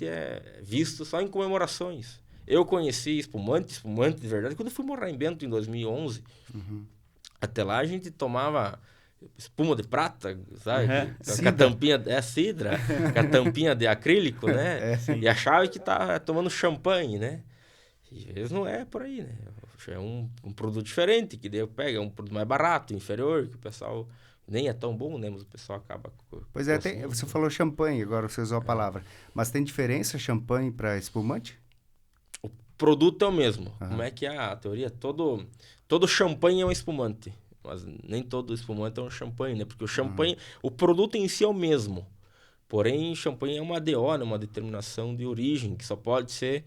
é visto só em comemorações. Eu conheci espumante de verdade, quando eu fui morar em Bento, em 2011. Até lá, a gente tomava... espuma de prata, sabe? Com a tampinha, cidra, com a tampinha de acrílico, né? E achava que tá tomando champanhe, né? E às vezes não é por aí, né? É um produto diferente, que daí pega um produto mais barato, inferior, que o pessoal nem é tão bom, né? Mas o pessoal acaba... Pois é, você falou champanhe, agora você usou a palavra. Mas tem diferença champanhe para espumante? O produto é o mesmo. Como é que é a teoria? Todo champanhe é um espumante. Mas nem todo espumante é um champanhe, né? Porque o champanhe, o produto em si é o mesmo. Porém, champanhe é uma DO, né? Uma determinação de origem, que só pode ser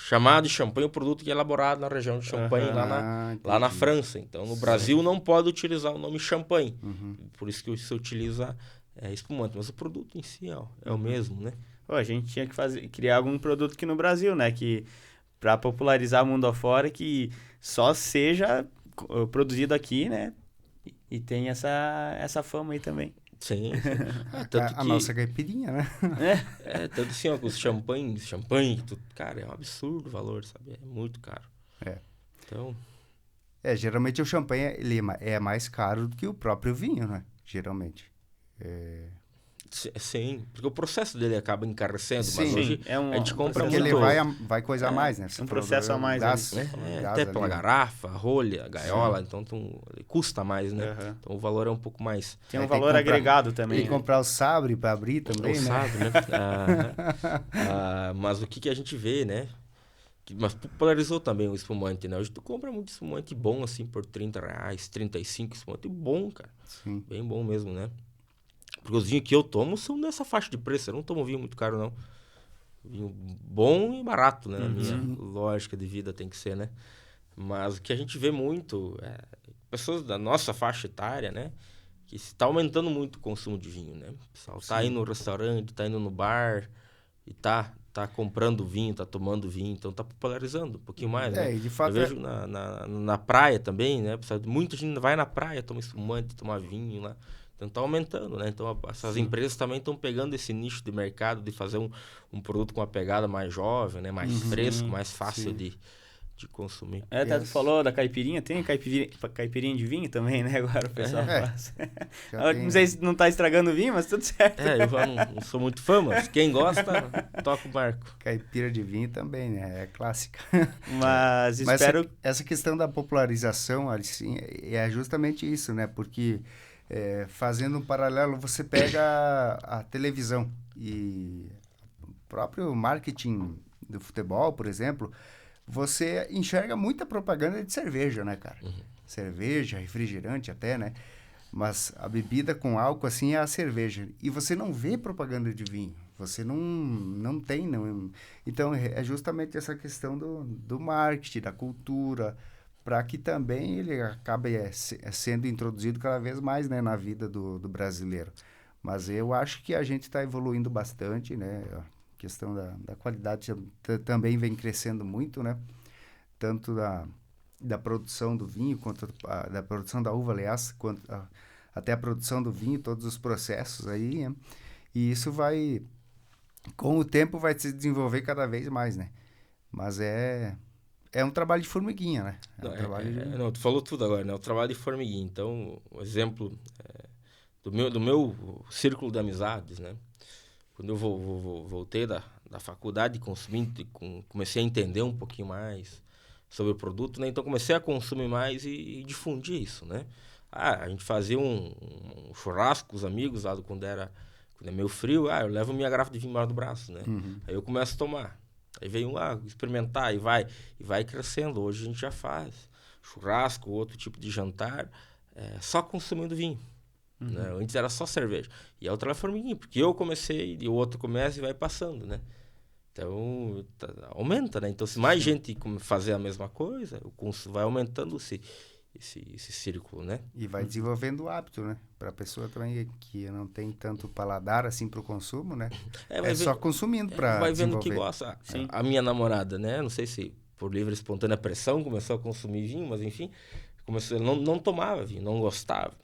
chamado de champanhe o produto que é elaborado na região de Champagne, lá na França. Então, no Brasil, não pode utilizar o nome champanhe. Por isso que se utiliza espumante. Mas o produto em si é o mesmo, né? A gente tinha que criar algum produto aqui no Brasil, né? Que, para popularizar o mundo afora, que só seja... produzido aqui, né? E tem essa fama aí também. Sim. A nossa caipirinha, né? Tanto assim, ó, com os champanhe, cara, é um absurdo o valor, sabe? É muito caro. Então... geralmente o champanhe ele é mais caro do que o próprio vinho, né? Geralmente. Sim, porque o processo dele acaba encarecendo, Sim, mas hoje a gente compra muito. Porque ele vai coisar mais, né? Um processo a mais. Gás, até pela garrafa, rolha, gaiola, então custa mais, né? Uhum. Então o valor é um pouco mais... Tem um valor agregado também. E comprar o sabre para abrir também, né? Sabre, né? Mas o que a gente vê, né? Mas popularizou também o espumante, né? Hoje tu compra muito espumante bom, assim, por R$30, 35, espumante bom, cara. Sim. Bem bom mesmo, né? Porque os vinhos que eu tomo são nessa faixa de preço. Eu não tomo vinho muito caro, não. Vinho bom e barato, né? Na minha lógica de vida tem que ser, né? Mas o que a gente vê muito pessoas da nossa faixa etária, né? Que está aumentando muito o consumo de vinho, né? O pessoal tá indo no restaurante, tá indo no bar e tá comprando vinho, tá tomando vinho, então tá popularizando um pouquinho mais, né? E de fato eu vejo na praia também, né? Muita gente vai na praia, toma espumante, toma vinho lá. Então tá aumentando, né? Então essas empresas também estão pegando esse nicho de mercado de fazer um produto com uma pegada mais jovem, né? Mais fresco, mais fácil de consumir. Tu falou da caipirinha, tem caipirinha de vinho também, né? Agora o pessoal faz. Não sei se não tá estragando o vinho, mas tudo certo. Eu não sou muito fã, mas quem gosta, toca o barco. Caipira de vinho também, né? É clássica. Mas espero... Essa questão da popularização, assim, é justamente isso, né? Porque fazendo um paralelo, você pega a televisão e o próprio marketing do futebol, por exemplo... Você enxerga muita propaganda de cerveja, né, cara? Cerveja, refrigerante até, né? Mas a bebida com álcool, assim, é a cerveja. E você não vê propaganda de vinho. Você não tem. Então, é justamente essa questão do marketing, da cultura, para que também ele acabe sendo introduzido cada vez mais, né, na vida do brasileiro. Mas eu acho que a gente está evoluindo bastante, né? A questão da qualidade também vem crescendo muito, né? Tanto da produção do vinho, quanto da produção da uva, aliás, quanto até a produção do vinho, todos os processos aí, né? E isso com o tempo, vai se desenvolver cada vez mais, né? Mas é um trabalho de formiguinha, né? Não, tu falou tudo agora, né? O trabalho de formiguinha. Então, o exemplo do meu círculo de amizades, né? Quando eu voltei da faculdade consumindo, comecei a entender um pouquinho mais sobre o produto, né? Então comecei a consumir mais e difundir isso, né? A gente fazia um churrasco com os amigos lá quando é meio frio, eu levo minha garrafa de vinho embaixo do braço, né? Aí eu começo a tomar. Aí vem experimentar e vai crescendo. Hoje a gente já faz churrasco, outro tipo de jantar, só consumindo vinho. Né? Antes era só cerveja. E a outra é formiguinha, porque eu comecei e o outro começa e vai passando, né? Então, aumenta, né? Então, se mais gente fazer a mesma coisa, vai aumentando esse círculo, né? E vai desenvolvendo o hábito, né? Para a pessoa também que não tem tanto paladar assim para o consumo, né? Só consumindo para vai vendo desenvolver. que gosta. A minha namorada, né? Não sei se por livre e espontânea pressão começou a consumir vinho, mas enfim, não tomava vinho, não gostava.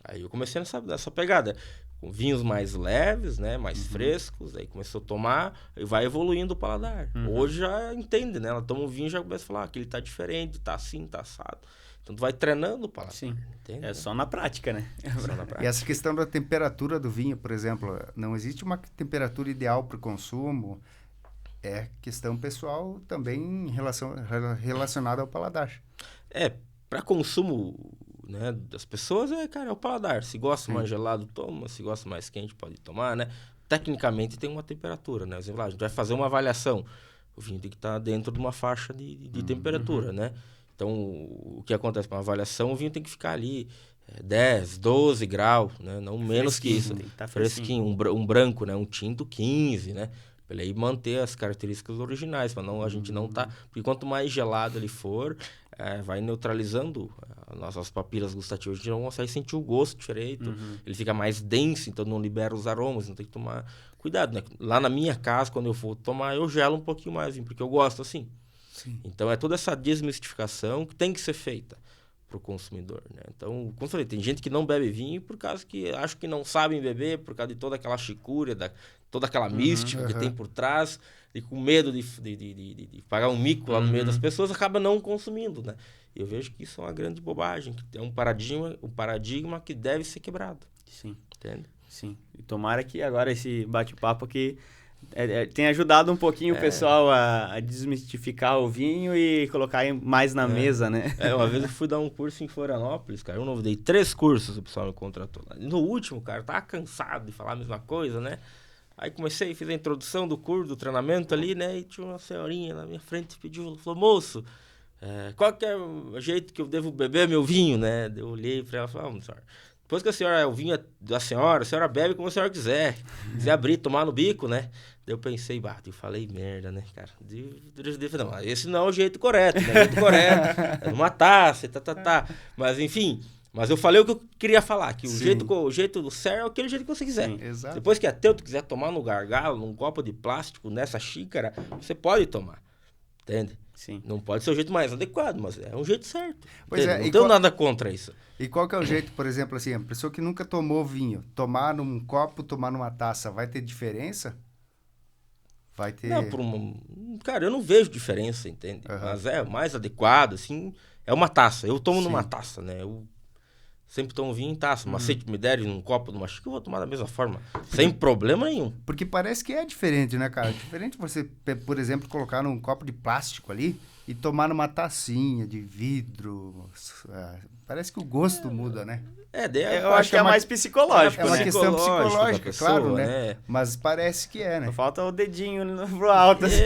Aí eu comecei nessa pegada, com vinhos mais leves, né, mais frescos, aí começou a tomar e vai evoluindo o paladar. Hoje já entende, né, ela toma um vinho e já começa a falar que ele tá diferente, tá assim, tá assado. Então tu vai treinando o paladar. Sim, entende? só na prática, né? Só na prática. E essa questão da temperatura do vinho, por exemplo, não existe uma temperatura ideal para o consumo, é questão pessoal também relacionada ao paladar. Para consumo, né, das pessoas, é o paladar. Se gosta mais gelado, toma. Se gosta mais quente, pode tomar, né? Tecnicamente tem uma temperatura, né? Por exemplo, a gente vai fazer uma avaliação. O vinho tem que estar dentro de uma faixa de temperatura, né? Então, o que acontece com a avaliação, o vinho tem que ficar ali 10, 12 graus, né? Não menos que isso. Tem que tá fresquinho. Um branco, né? Um tinto 15, né? Para ele manter as características originais, para a gente não tá... Porque quanto mais gelado ele for, vai neutralizando as nossas papilas gustativas. A gente não consegue sentir o gosto direito. Ele fica mais denso, então não libera os aromas. Então tem que tomar cuidado, né? Lá na minha casa, quando eu for tomar, eu gelo um pouquinho mais, porque eu gosto assim. Sim. Então é toda essa desmistificação que tem que ser feita para o consumidor, né? Então, como eu falei, tem gente que não bebe vinho por causa que acho que não sabem beber, por causa de toda aquela chicúria, toda aquela mística que tem por trás, e com medo de pagar um mico lá no meio das pessoas, acaba não consumindo, né? Eu vejo que isso é uma grande bobagem, que é um paradigma que deve ser quebrado. Sim. Entende? Sim. E tomara que agora esse bate-papo aqui tenha ajudado um pouquinho o pessoal a desmistificar o vinho e colocar mais na mesa, né? Uma vez eu fui dar um curso em Florianópolis, cara. Eu não dei 3 cursos, o pessoal me contratou lá. No último, cara, eu tava cansado de falar a mesma coisa, né? Aí comecei, fiz a introdução do curso, do treinamento ali, né? E tinha uma senhorinha na minha frente, pediu, falou, moço, qual que é o jeito que eu devo beber meu vinho, né? Eu olhei pra ela e falei, senhora, depois que a senhora, o vinho é da senhora, a senhora bebe como a senhora quiser. Quiser abrir, tomar no bico, né? Daí eu pensei, eu falei merda, né, cara? Não, esse não é o jeito correto, né? O jeito correto é numa taça, Mas, enfim, eu falei o que eu queria falar, que o jeito certo é aquele jeito que você quiser. Sim, exato. Depois que é teu, tu quiser tomar no gargalo, num copo de plástico, nessa xícara, você pode tomar, entende? Sim. Não pode ser o jeito mais adequado, mas é um jeito certo. Pois não tenho nada contra isso. E qual que é o jeito, por exemplo, assim, a pessoa que nunca tomou vinho, tomar num copo, tomar numa taça, vai ter diferença? Vai ter... Não, cara, eu não vejo diferença, entende? Uhum. Mas é o mais adequado, assim, é uma taça. Eu tomo numa taça, né? Eu sempre tomo vinho em taça. Mas se me derem num copo, numa xícara, eu vou tomar da mesma forma. Sem problema nenhum. Porque parece que é diferente, né, cara? Diferente você, por exemplo, colocar num copo de plástico ali e tomar numa tacinha de vidro. Parece que o gosto muda, né? Eu acho que é mais psicológico, É uma né? questão psicológica, pessoa, claro, né? Mas parece que é, né? Só falta o dedinho pro alto, assim.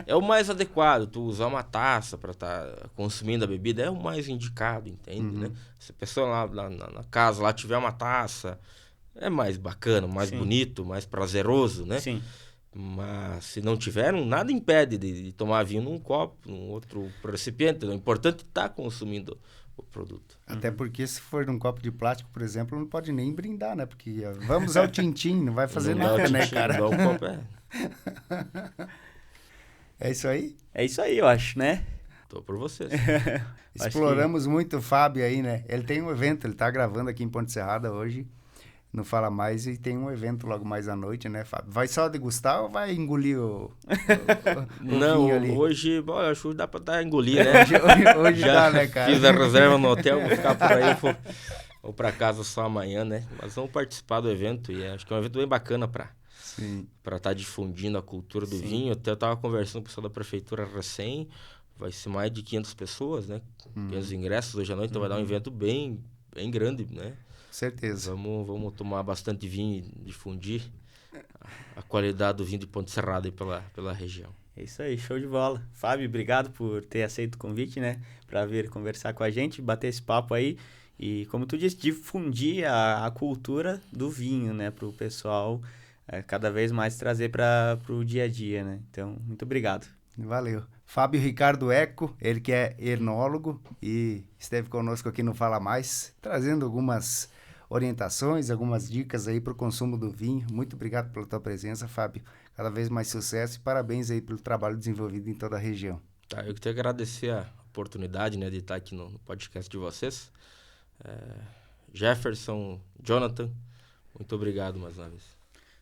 É o mais adequado. Tu usar uma taça para estar consumindo a bebida é o mais indicado, entende, né? Se a pessoa lá na casa lá tiver uma taça, é mais bacana, mais bonito, mais prazeroso, né? Sim. Mas se não tiver, nada impede de tomar vinho num copo, num outro recipiente. O importante é estar consumindo o produto. Até porque se for num copo de plástico, por exemplo, não pode nem brindar, né? Porque vamos ao tintim, não vai fazer nada, né, cara? Não, o copo É isso aí? É isso aí, eu acho, né? Tô por vocês. Exploramos muito o Fábio aí, né? Ele tem um evento, ele tá gravando aqui em Ponte Serrada hoje, no Fala Mais, e tem um evento logo mais à noite, né, Fábio? Vai só degustar ou vai engolir o não, vinho ali? Hoje, acho que dá pra engolir, né? hoje já dá, né, cara? Fiz a reserva no hotel, vou ficar por aí, vou pra casa só amanhã, né? Mas vamos participar do evento e acho que é um evento bem bacana pra estar difundindo a cultura do vinho. Até eu tava conversando com o pessoal da prefeitura recém, vai ser mais de 500 pessoas, né? 500 ingressos hoje à noite, então vai dar um evento bem grande, né? Certeza. Vamos tomar bastante vinho e difundir a qualidade do vinho de Ponte Serrada aí pela região. É isso aí, show de bola. Fábio, obrigado por ter aceito o convite, né? Para vir conversar com a gente, bater esse papo aí. E, como tu disse, difundir a cultura do vinho, né? Para o pessoal cada vez mais trazer para o dia a dia, né? Então, muito obrigado. Valeu. Fábio Ricardo Eco, ele que é enólogo e esteve conosco aqui no Fala Mais, trazendo algumas orientações, algumas dicas aí para o consumo do vinho. Muito obrigado pela tua presença, Fábio. Cada vez mais sucesso e parabéns aí pelo trabalho desenvolvido em toda a região. Tá, eu queria agradecer a oportunidade, né, de estar aqui no podcast de vocês. Jefferson, Jonathan, muito obrigado mais uma vez.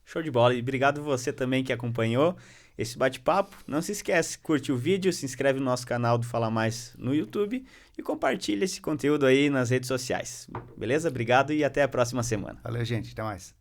Show de bola. E obrigado você também que acompanhou esse bate-papo. Não se esquece, curte o vídeo, se inscreve no nosso canal do Fala Mais no YouTube e compartilha esse conteúdo aí nas redes sociais. Beleza? Obrigado e até a próxima semana. Valeu, gente. Até mais.